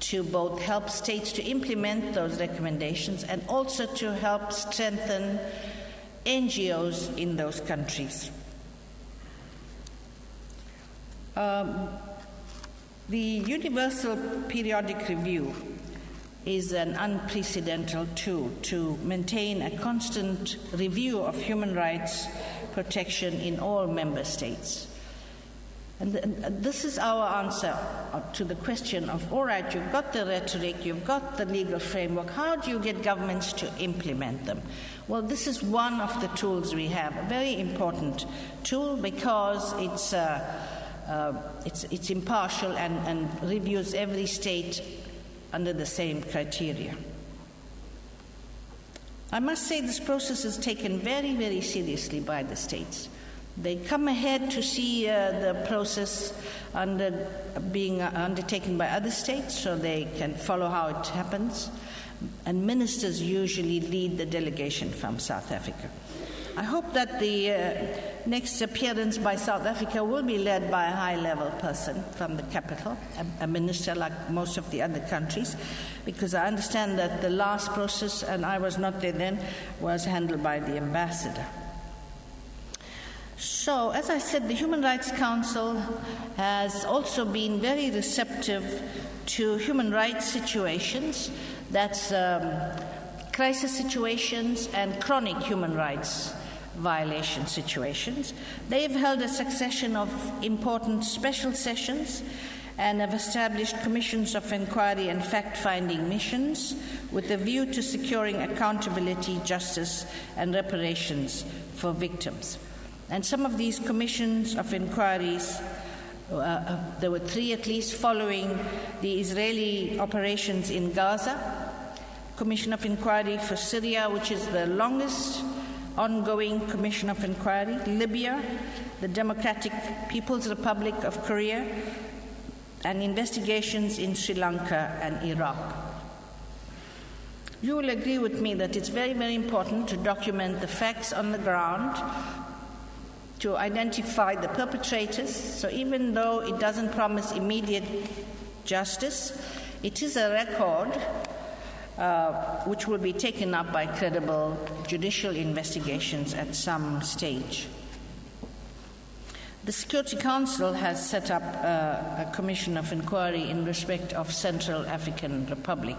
to both help states to implement those recommendations and also to help strengthen NGOs in those countries. The Universal Periodic Review is an unprecedented tool to maintain a constant review of human rights protection in all member states. And this is our answer to the question of, all right, you've got the rhetoric, you've got the legal framework, how do you get governments to implement them? Well, this is one of the tools we have, a very important tool, because it's impartial and reviews every state under the same criteria. I must say this process is taken very, very seriously by the states. They come ahead to see the process being undertaken by other states so they can follow how it happens. And ministers usually lead the delegation from South Africa. I hope that the next appearance by South Africa will be led by a high-level person from the capital, a minister like most of the other countries, because I understand that the last process, and I was not there then, was handled by the ambassador. So, as I said, the Human Rights Council has also been very receptive to human rights situations, that's crisis situations and chronic human rights violation situations. They've held a succession of important special sessions and have established commissions of inquiry and fact-finding missions with a view to securing accountability, justice, and reparations for victims. And some of these commissions of inquiries, there were 3 at least, following the Israeli operations in Gaza, Commission of Inquiry for Syria, which is the longest ongoing Commission of Inquiry, Libya, the Democratic People's Republic of Korea, and investigations in Sri Lanka and Iraq. You will agree with me that it's very, very important to document the facts on the ground, to identify the perpetrators. So even though it doesn't promise immediate justice, it is a record which will be taken up by credible judicial investigations at some stage. The Security Council has set up a commission of inquiry in respect of Central African Republic.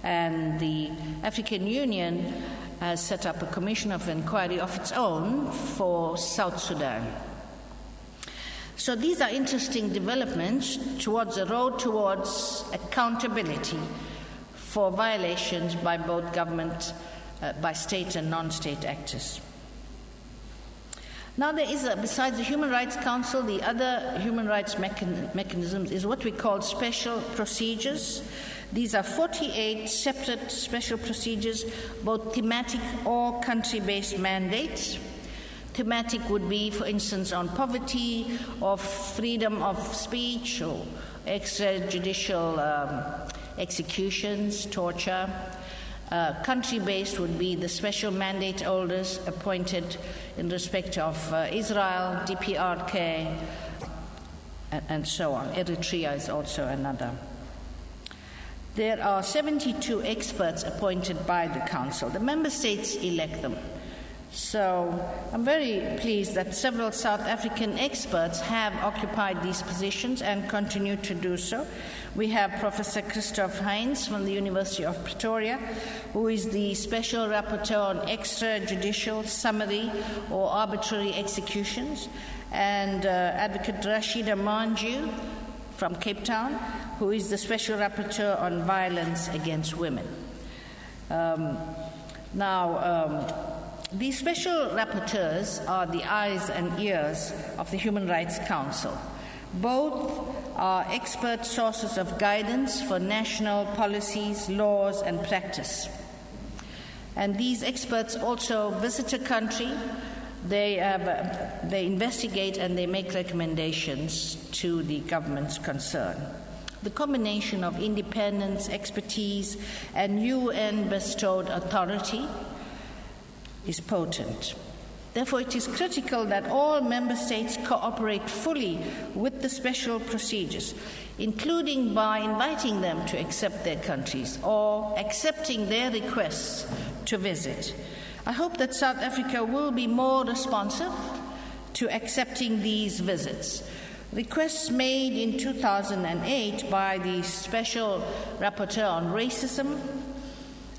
And the African Union has set up a commission of inquiry of its own for South Sudan. So these are interesting developments towards a road towards accountability for violations by both government, by state and non-state actors. Now there is, besides the Human Rights Council, the other human rights mechanisms is what we call special procedures. These are 48 separate special procedures, both thematic or country-based mandates. Thematic would be, for instance, on poverty or freedom of speech or extrajudicial executions, torture. Country-based would be the special mandate holders appointed in respect of Israel, DPRK, and so on. Eritrea is also another. There are 72 experts appointed by the Council. The member states elect them. So I'm very pleased that several South African experts have occupied these positions and continue to do so. We have Professor Christoph Heinz from the University of Pretoria, who is the Special Rapporteur on Extrajudicial, Summary or Arbitrary Executions, and Advocate Rashida Manju from Cape Town, who is the Special Rapporteur on Violence Against Women. These special rapporteurs are the eyes and ears of the Human Rights Council. Both are expert sources of guidance for national policies, laws, and practice. And these experts also visit a country. They investigate and they make recommendations to the governments concerned. The combination of independence, expertise, and UN-bestowed authority is potent. Therefore, it is critical that all member states cooperate fully with the special procedures, including by inviting them to accept their countries or accepting their requests to visit. I hope that South Africa will be more responsive to accepting these visits. Requests made in 2008 by the Special Rapporteur on Racism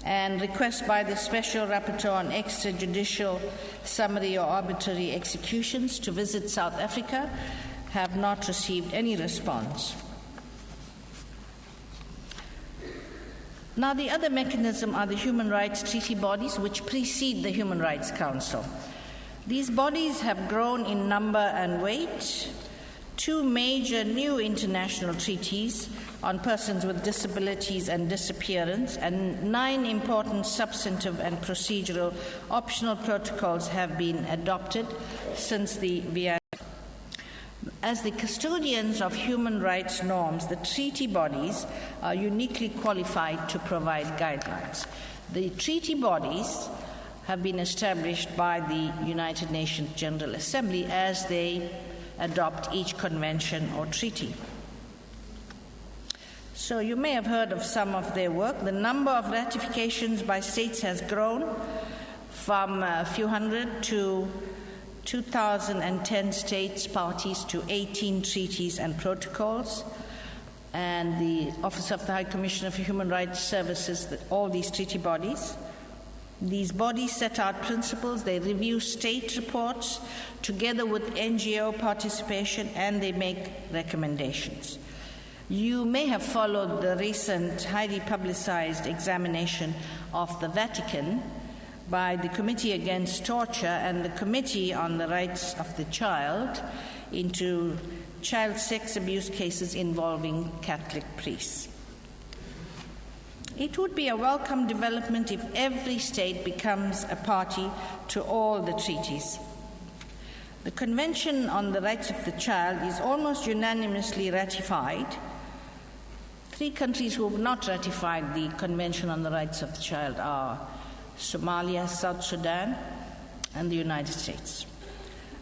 and requests by the Special Rapporteur on Extrajudicial, Summary or Arbitrary Executions to visit South Africa have not received any response. Now, the other mechanism are the human rights treaty bodies which precede the Human Rights Council. These bodies have grown in number and weight. 2 major new international treaties on persons with disabilities and disappearance, and 9 important substantive and procedural optional protocols have been adopted since the VI. As the custodians of human rights norms, the treaty bodies are uniquely qualified to provide guidelines. The treaty bodies have been established by the United Nations General Assembly as they adopt each convention or treaty. So you may have heard of some of their work. The number of ratifications by states has grown from a few hundred to 2,010 states parties to 18 treaties and protocols. And the Office of the High Commissioner for Human Rights services all these treaty bodies. These bodies set out principles, they review state reports together with NGO participation, and they make recommendations. You may have followed the recent highly publicized examination of the Vatican by the Committee Against Torture and the Committee on the Rights of the Child into child sex abuse cases involving Catholic priests. It would be a welcome development if every state becomes a party to all the treaties. The Convention on the Rights of the Child is almost unanimously ratified. 3 countries who have not ratified the Convention on the Rights of the Child are Somalia, South Sudan, and the United States.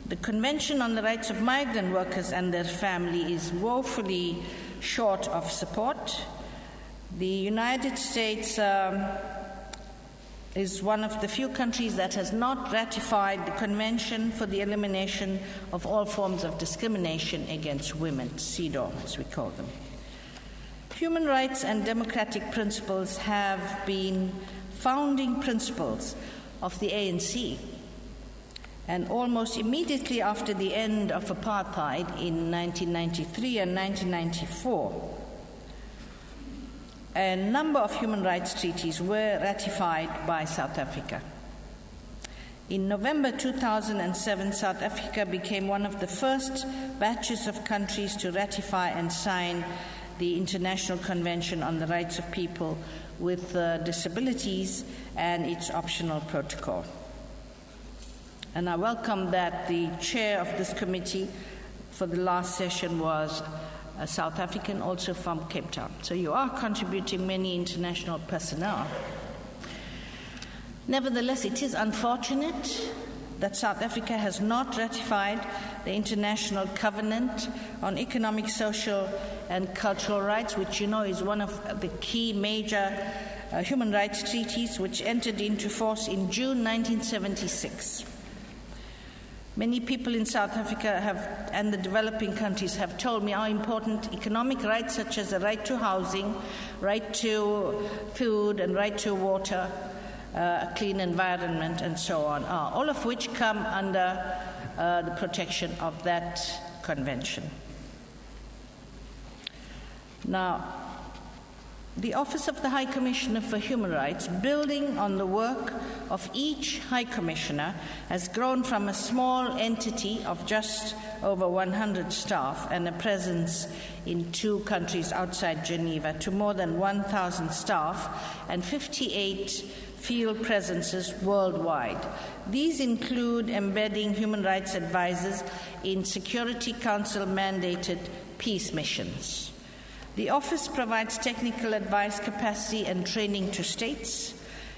The Convention on the Rights of Migrant Workers and their Family is woefully short of support. The United States is one of the few countries that has not ratified the Convention for the Elimination of All Forms of Discrimination Against Women, CEDAW, as we call them. Human rights and democratic principles have been founding principles of the ANC. And almost immediately after the end of apartheid in 1993 and 1994, a number of human rights treaties were ratified by South Africa. In November 2007, South Africa became one of the first batches of countries to ratify and sign the International Convention on the Rights of People with Disabilities and its optional protocol. And I welcome that the chair of this committee for the last session was a South African, also from Cape Town. So you are contributing many international personnel. Nevertheless, it is unfortunate that South Africa has not ratified the International Covenant on Economic, Social and Cultural Rights, which you know is one of the key major human rights treaties which entered into force in June 1976. Many people in South Africa and the developing countries have told me how important economic rights such as the right to housing, right to food and right to water, a clean environment and so on are, all of which come under the protection of that convention. Now, the Office of the High Commissioner for Human Rights, building on the work of each High Commissioner, has grown from a small entity of just over 100 staff and a presence in 2 countries outside Geneva to more than 1,000 staff and 58 field presences worldwide. These include embedding human rights advisors in Security Council mandated peace missions. The office provides technical advice, capacity and training to states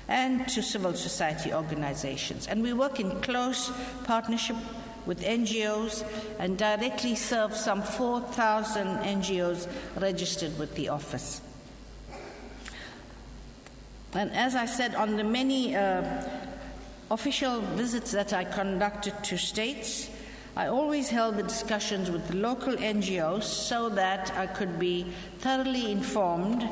and to civil society organizations. And we work in close partnership with NGOs and directly serve some 4,000 NGOs registered with the office. And as I said, on the many official visits that I conducted to states, I always held the discussions with the local NGOs so that I could be thoroughly informed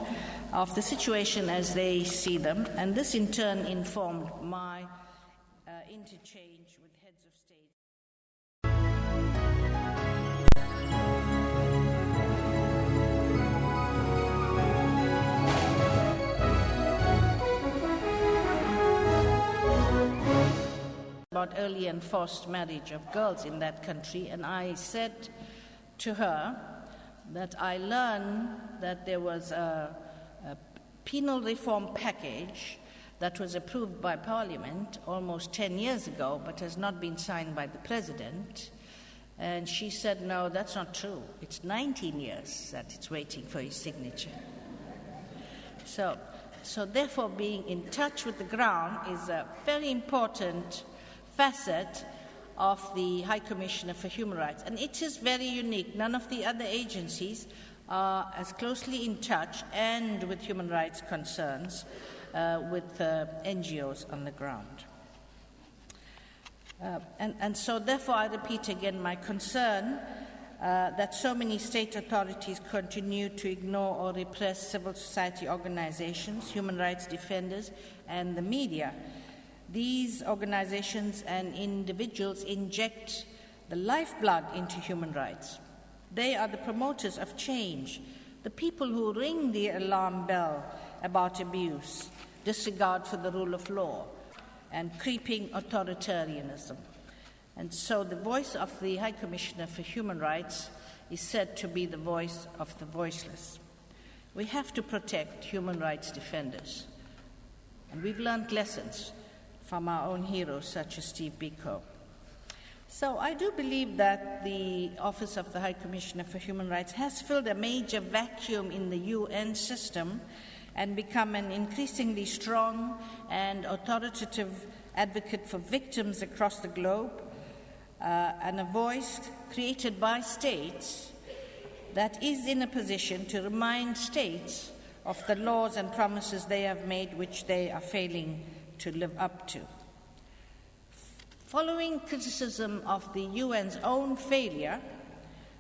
of the situation as they see them, and this in turn informed my interchange with heads of state. About early and forced marriage of girls in that country, and I said to her that I learned that there was a penal reform package that was approved by Parliament almost 10 years ago but has not been signed by the President. And she said, no, that's not true. It's 19 years that it's waiting for his signature. So therefore being in touch with the ground is a very important facet of the High Commissioner for Human Rights. And it is very unique. None of the other agencies are as closely in touch and with human rights concerns with NGOs on the ground. And so therefore I repeat again my concern that so many state authorities continue to ignore or repress civil society organizations, human rights defenders, and the media. These organizations and individuals inject the lifeblood into human rights. They are the promoters of change, the people who ring the alarm bell about abuse, disregard for the rule of law, and creeping authoritarianism. And so the voice of the High Commissioner for Human Rights is said to be the voice of the voiceless. We have to protect human rights defenders. And we've learned lessons from our own heroes such as Steve Biko. So I do believe that the Office of the High Commissioner for Human Rights has filled a major vacuum in the UN system and become an increasingly strong and authoritative advocate for victims across the globe, and a voice created by states that is in a position to remind states of the laws and promises they have made which they are failing to live up to. Following criticism of the UN's own failure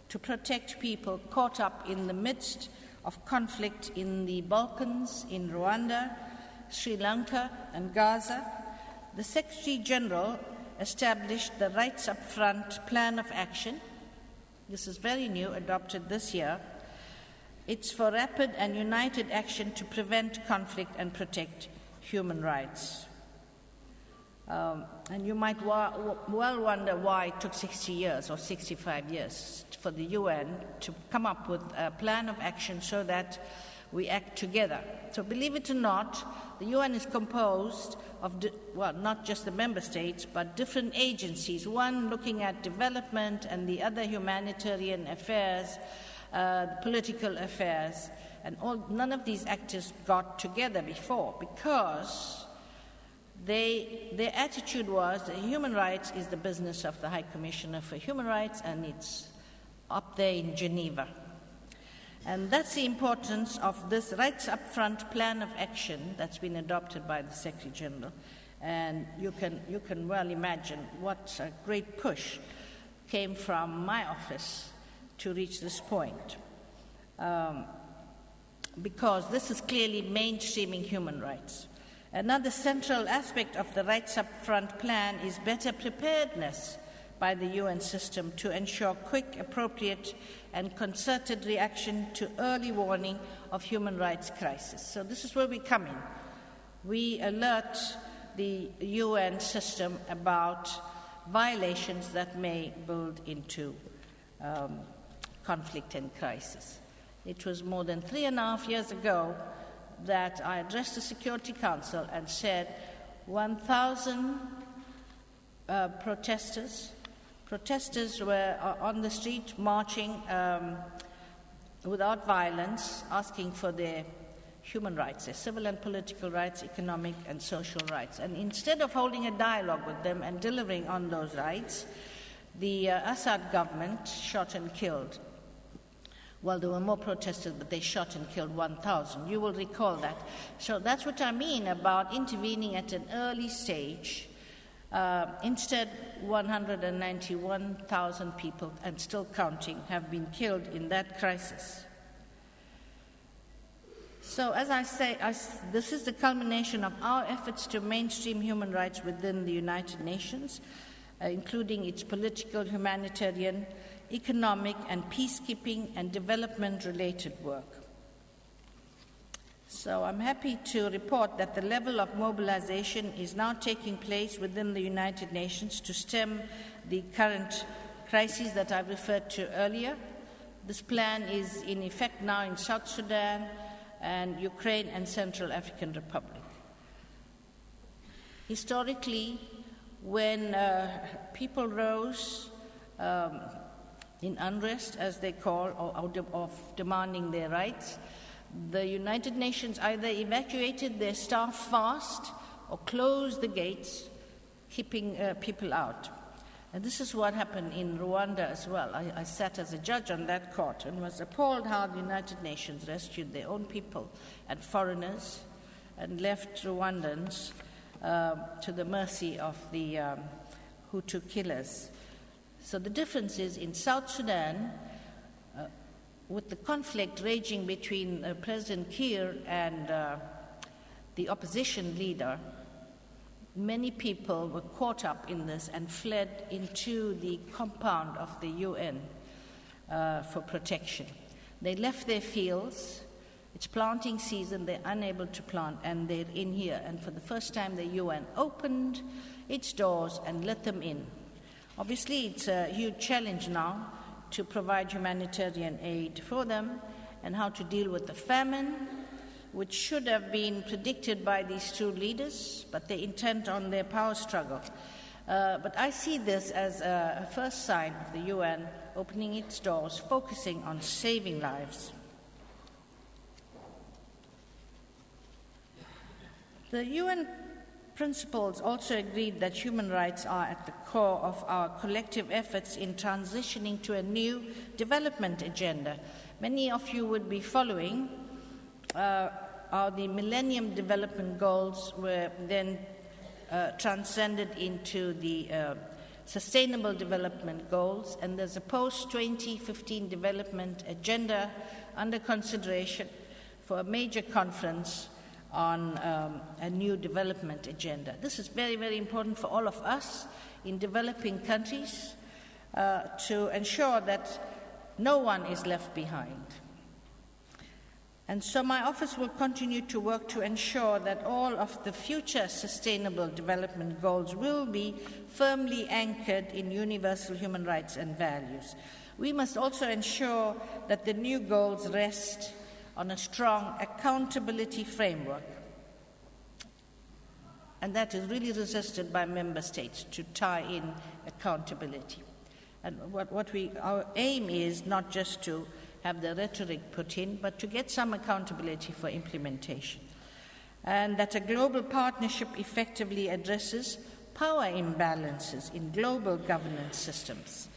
to protect people caught up in the midst of conflict in the Balkans, in Rwanda, Sri Lanka, and Gaza, the Secretary General established the Rights Up Front Plan of Action. This is very new, adopted this year. It's for rapid and united action to prevent conflict and protect human rights. And you might well wonder why it took 60 years or 65 years for the UN to come up with a plan of action so that we act together. So believe it or not, the UN is composed of, not just the member states, but different agencies, one looking at development and the other humanitarian affairs, political affairs, and none of these actors got together before because their attitude was that human rights is the business of the High Commissioner for Human Rights, and it's up there in Geneva. And that's the importance of this Rights Up Front Plan of Action that's been adopted by the Secretary General. And you can well imagine what a great push came from my office to reach this point. Because this is clearly mainstreaming human rights. Another central aspect of the Rights Up Front plan is better preparedness by the UN system to ensure quick, appropriate, and concerted reaction to early warning of human rights crisis. So this is where we come in. We alert the UN system about violations that may build into conflict and crisis. It was more than 3.5 years ago that I addressed the Security Council and said 1,000 protesters were on the street marching without violence, asking for their human rights, their civil and political rights, economic and social rights. And instead of holding a dialogue with them and delivering on those rights, the Assad government shot and killed. Well, there were more protesters, but they shot and killed 1,000. You will recall that. So that's what I mean about intervening at an early stage. Instead, 191,000 people, and still counting, have been killed in that crisis. So as I say, this is the culmination of our efforts to mainstream human rights within the United Nations, including its political, humanitarian, economic, and peacekeeping and development-related work. So I'm happy to report that the level of mobilization is now taking place within the United Nations to stem the current crises that I referred to earlier. This plan is in effect now in South Sudan and Ukraine and Central African Republic. Historically, when people rose in unrest, as they call, or of demanding their rights, the United Nations either evacuated their staff fast or closed the gates, keeping people out. And this is what happened in Rwanda as well. I sat as a judge on that court and was appalled how the United Nations rescued their own people and foreigners and left Rwandans to the mercy of the Hutu killers. So the difference is in South Sudan, with the conflict raging between President Kiir and the opposition leader, many people were caught up in this and fled into the compound of the UN for protection. They left their fields. It's planting season. They're unable to plant, and they're in here. And for the first time, the UN opened its doors and let them in. Obviously, it's a huge challenge now to provide humanitarian aid for them and how to deal with the famine, which should have been predicted by these two leaders, but they're intent on their power struggle. But I see this as a first sign of the UN opening its doors, focusing on saving lives. The UN principles also agreed that human rights are at the core of our collective efforts in transitioning to a new development agenda. Many of you would be following are the Millennium Development Goals were then transcended into the Sustainable Development Goals, and there's a post-2015 development agenda under consideration for a major conference on a new development agenda. This is very, very important for all of us in developing countries to ensure that no one is left behind. And so my office will continue to work to ensure that all of the future sustainable development goals will be firmly anchored in universal human rights and values. We must also ensure that the new goals rest on a strong accountability framework. And that is really resisted by member states to tie in accountability. And our aim is not just to have the rhetoric put in, but to get some accountability for implementation. And that a global partnership effectively addresses power imbalances in global governance systems.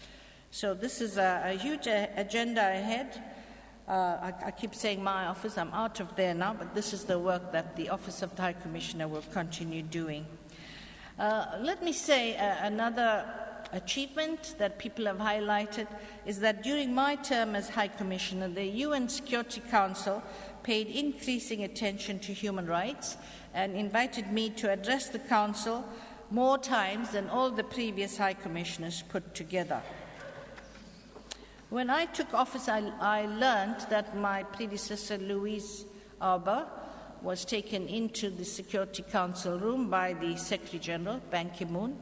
So this is a huge agenda ahead. I keep saying my office, I'm out of there now, but this is the work that the Office of the High Commissioner will continue doing. Let me say another achievement that people have highlighted is that during my term as High Commissioner, the UN Security Council paid increasing attention to human rights and invited me to address the Council more times than all the previous High Commissioners put together. When I took office, I learned that my predecessor, Louise Arbour, was taken into the Security Council room by the Secretary General, Ban Ki-moon.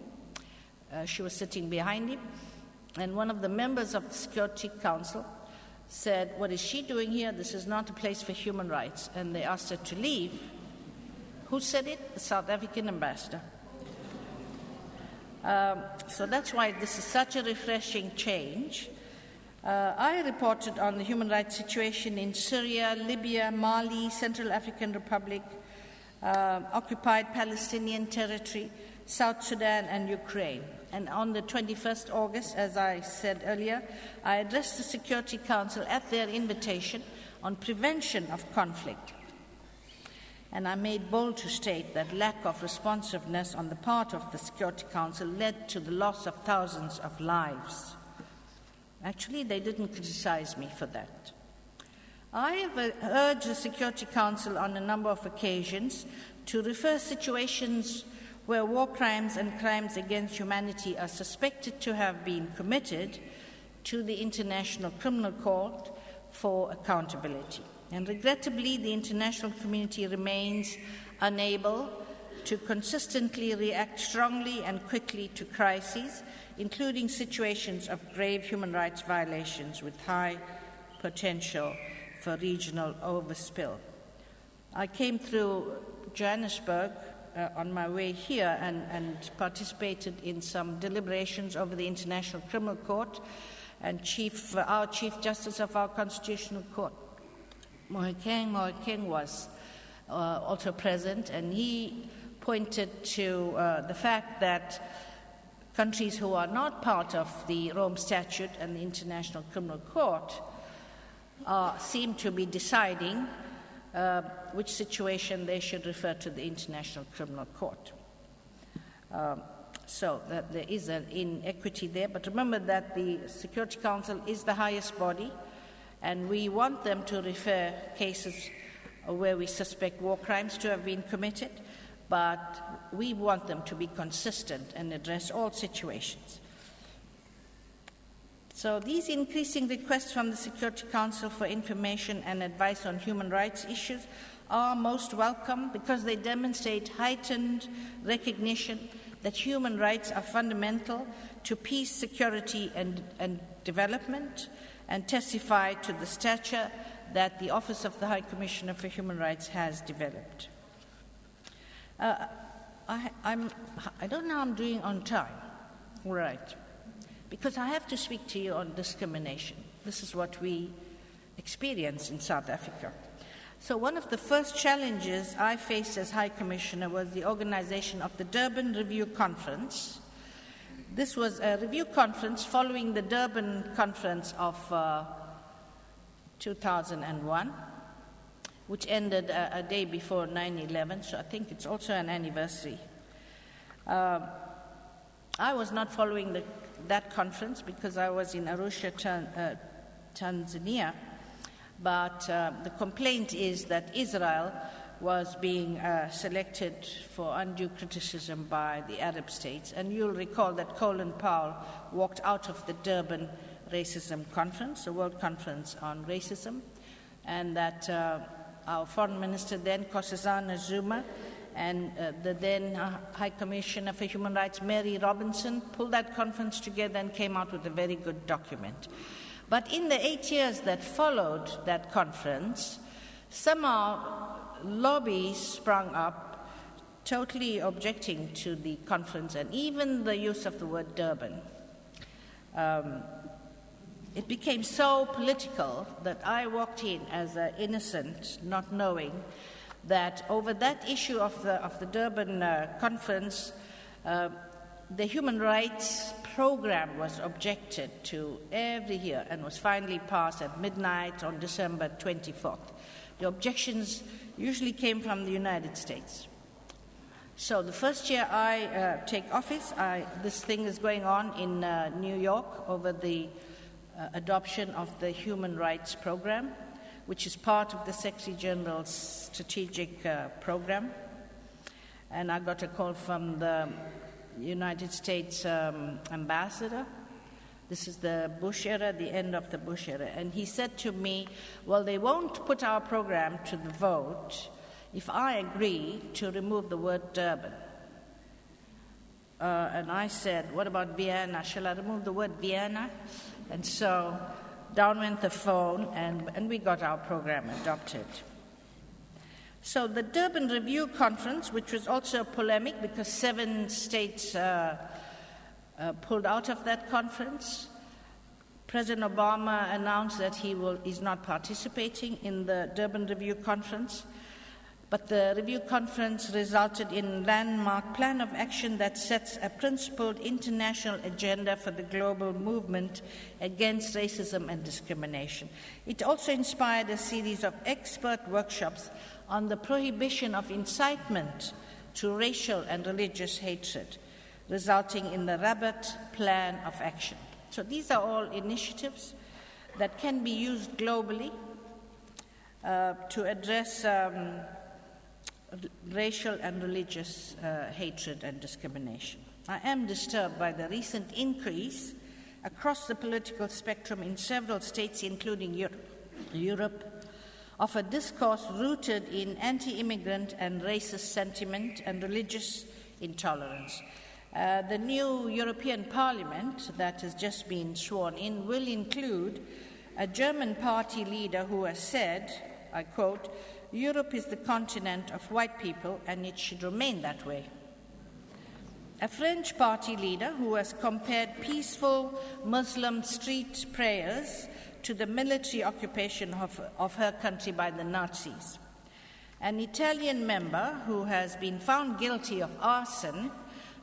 She was sitting behind him, and one of the members of the Security Council said, "What is she doing here? This is not a place for human rights." And they asked her to leave. Who said it? The South African ambassador. So that's why this is such a refreshing change. I reported on the human rights situation in Syria, Libya, Mali, Central African Republic, occupied Palestinian territory, South Sudan, and Ukraine. And on the 21st August, as I said earlier, I addressed the Security Council at their invitation on prevention of conflict. And I made bold to state that lack of responsiveness on the part of the Security Council led to the loss of thousands of lives. Actually, they didn't criticize me for that. I have urged the Security Council on a number of occasions to refer situations where war crimes and crimes against humanity are suspected to have been committed to the International Criminal Court for accountability. And regrettably, the international community remains unable to consistently react strongly and quickly to crises, including situations of grave human rights violations with high potential for regional overspill. I came through Johannesburg on my way here and participated in some deliberations over the International Criminal Court, and our Chief Justice of our Constitutional Court, Mohikeng was also present, and he pointed to the fact that countries who are not part of the Rome Statute and the International Criminal Court seem to be deciding which situation they should refer to the International Criminal Court. So that there is an inequity there. But remember that the Security Council is the highest body, and we want them to refer cases where we suspect war crimes to have been committed, but we want them to be consistent and address all situations. So these increasing requests from the Security Council for information and advice on human rights issues are most welcome because they demonstrate heightened recognition that human rights are fundamental to peace, security, and development, and testify to the stature that the Office of the High Commissioner for Human Rights has developed. I don't know how I'm doing on time. Right. Because I have to speak to you on discrimination. This is what we experience in South Africa. So one of the first challenges I faced as High Commissioner was the organization of the Durban Review Conference. This was a review conference following the Durban Conference of 2001, which ended a day before 9/11, so I think it's also an anniversary. I was not following that conference because I was in Arusha, Tanzania, but the complaint is that Israel was being selected for undue criticism by the Arab states. And you'll recall that Colin Powell walked out of the Durban Racism Conference, the World Conference on Racism, and that our Foreign Minister then, Nkosazana Zuma, and the then High Commissioner for Human Rights, Mary Robinson, pulled that conference together and came out with a very good document. But in the 8 years that followed that conference, somehow lobbies sprung up totally objecting to the conference and even the use of the word Durban. It became so political that I walked in as an innocent, not knowing that over that issue of the Durban conference, the human rights program was objected to every year and was finally passed at midnight on December 24th. The objections usually came from the United States. So the first year I take office, this thing is going on in New York over the adoption of the Human Rights Program, which is part of the Secretary General's strategic program. And I got a call from the United States ambassador. This is the Bush era, the end of the Bush era. And he said to me, well, they won't put our program to the vote if I agree to remove the word Durban. And I said, what about Vienna? Shall I remove the word Vienna? And so down went the phone, and we got our program adopted. So the Durban Review Conference, which was also a polemic because 7 states pulled out of that conference. President Obama announced that he's not participating in the Durban Review Conference, but the review conference resulted in a landmark plan of action that sets a principled international agenda for the global movement against racism and discrimination. It also inspired a series of expert workshops on the prohibition of incitement to racial and religious hatred, resulting in the Rabat Plan of Action. So these are all initiatives that can be used globally to address racial and religious hatred and discrimination. I am disturbed by the recent increase across the political spectrum in several states, including Europe, of a discourse rooted in anti-immigrant and racist sentiment and religious intolerance. The new European Parliament that has just been sworn in will include a German party leader who has said, I quote, "Europe is the continent of white people and it should remain that way." A French party leader who has compared peaceful Muslim street prayers to the military occupation of her country by the Nazis. An Italian member who has been found guilty of arson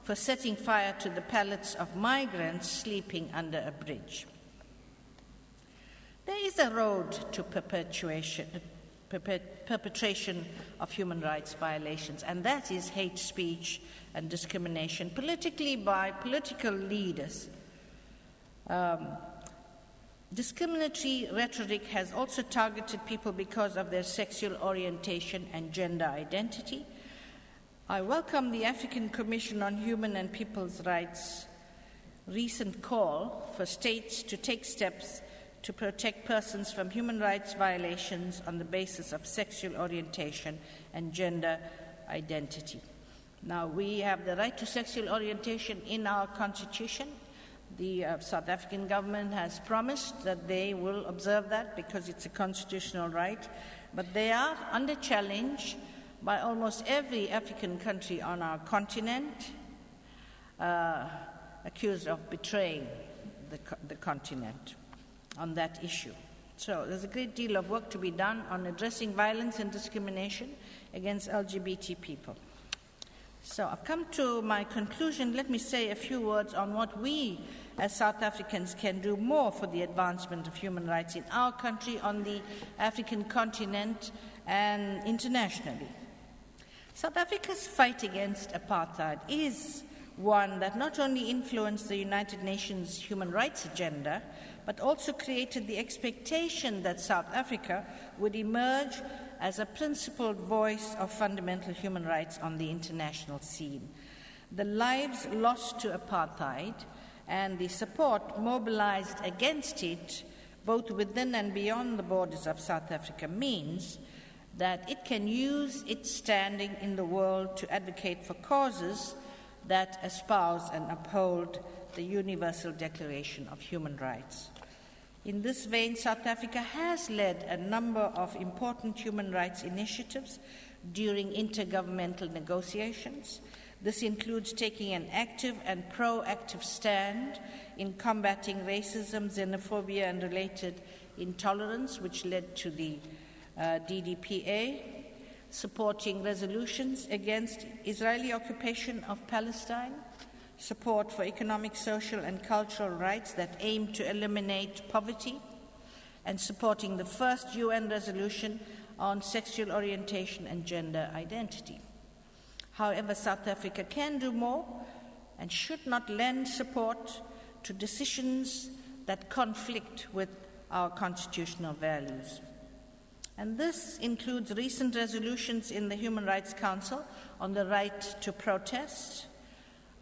for setting fire to the pallets of migrants sleeping under a bridge. There is a road to perpetration of human rights violations, and that is hate speech and discrimination, politically by political leaders. Discriminatory rhetoric has also targeted people because of their sexual orientation and gender identity. I welcome the African Commission on Human and People's Rights' recent call for states to take steps to protect persons from human rights violations on the basis of sexual orientation and gender identity. Now, we have the right to sexual orientation in our Constitution. The South African government has promised that they will observe that because it's a constitutional right, but they are under challenge by almost every African country on our continent, accused of betraying the continent on that issue. So there's a great deal of work to be done on addressing violence and discrimination against LGBT people. So I've come to my conclusion. Let me say a few words on what we as South Africans can do more for the advancement of human rights in our country, on the African continent, and internationally. South Africa's fight against apartheid is one that not only influenced the United Nations human rights agenda, but also created the expectation that South Africa would emerge as a principled voice of fundamental human rights on the international scene. The lives lost to apartheid and the support mobilized against it, both within and beyond the borders of South Africa, means that it can use its standing in the world to advocate for causes that espouse and uphold the Universal Declaration of Human Rights. In this vein, South Africa has led a number of important human rights initiatives during intergovernmental negotiations. This includes taking an active and proactive stand in combating racism, xenophobia, and related intolerance, which led to the DDPA, supporting resolutions against Israeli occupation of Palestine, support for economic, social, and cultural rights that aim to eliminate poverty, and supporting the first UN resolution on sexual orientation and gender identity. However, South Africa can do more and should not lend support to decisions that conflict with our constitutional values. And this includes recent resolutions in the Human Rights Council on the right to protest,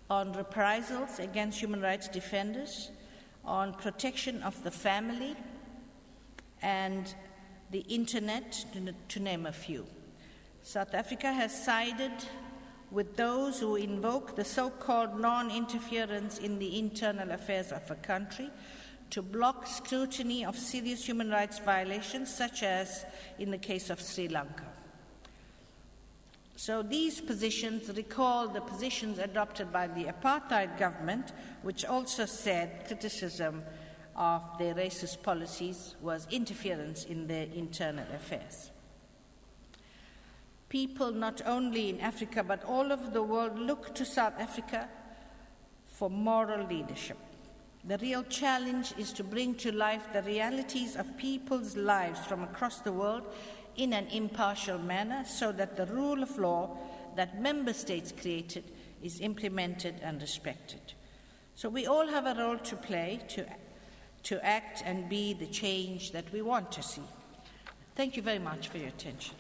on reprisals against human rights defenders, on protection of the family, and the internet, to name a few. South Africa has sided with those who invoke the so-called non-interference in the internal affairs of a country to block scrutiny of serious human rights violations, such as in the case of Sri Lanka. So these positions recall the positions adopted by the apartheid government, which also said criticism of their racist policies was interference in their internal affairs. People not only in Africa but all over the world look to South Africa for moral leadership. The real challenge is to bring to life the realities of people's lives from across the world in an impartial manner so that the rule of law that member states created is implemented and respected. So we all have a role to play to act and be the change that we want to see. Thank you very much for your attention.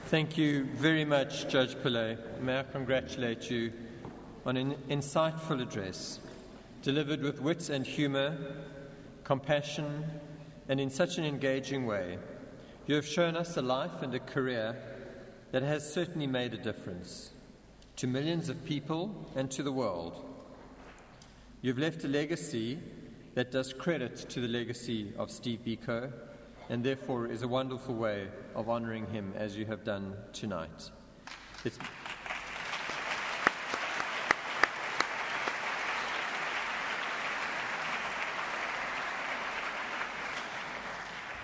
Thank you very much, Judge Pillay. May I congratulate you on an insightful address, delivered with wit and humour, compassion, and in such an engaging way. You have shown us a life and a career that has certainly made a difference to millions of people and to the world. You've left a legacy that does credit to the legacy of Steve Biko, and therefore is a wonderful way of honouring him as you have done tonight.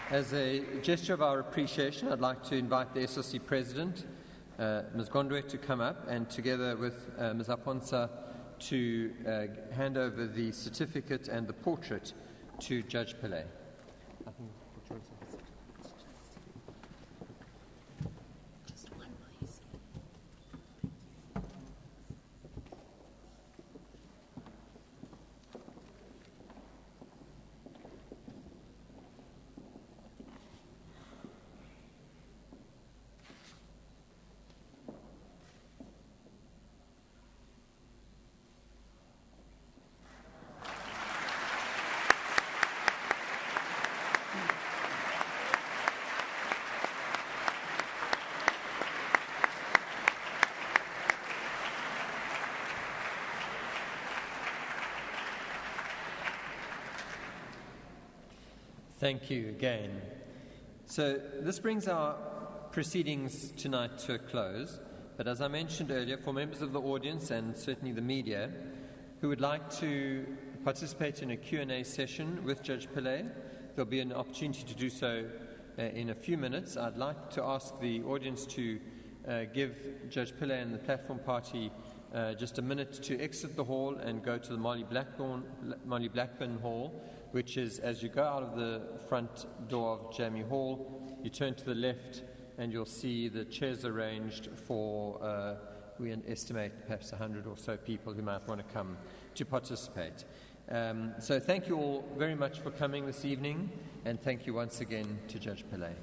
As a gesture of our appreciation, I'd like to invite the SRC President, Ms. Gondwe, to come up and together with Ms. Aponsa to hand over the certificate and the portrait to Judge Pillay. Thank you again. So this brings our proceedings tonight to a close, but as I mentioned earlier, for members of the audience and certainly the media who would like to participate in a Q&A session with Judge Pillay, there'll be an opportunity to do so in a few minutes. I'd like to ask the audience to give Judge Pillay and the Platform Party just a minute to exit the hall and go to the Molly Blackburn Hall, which is, as you go out of the front door of Jamie Hall, you turn to the left and you'll see the chairs arranged for, we estimate perhaps 100 or so people who might want to come to participate. So thank you all very much for coming this evening, and thank you once again to Judge Pillay.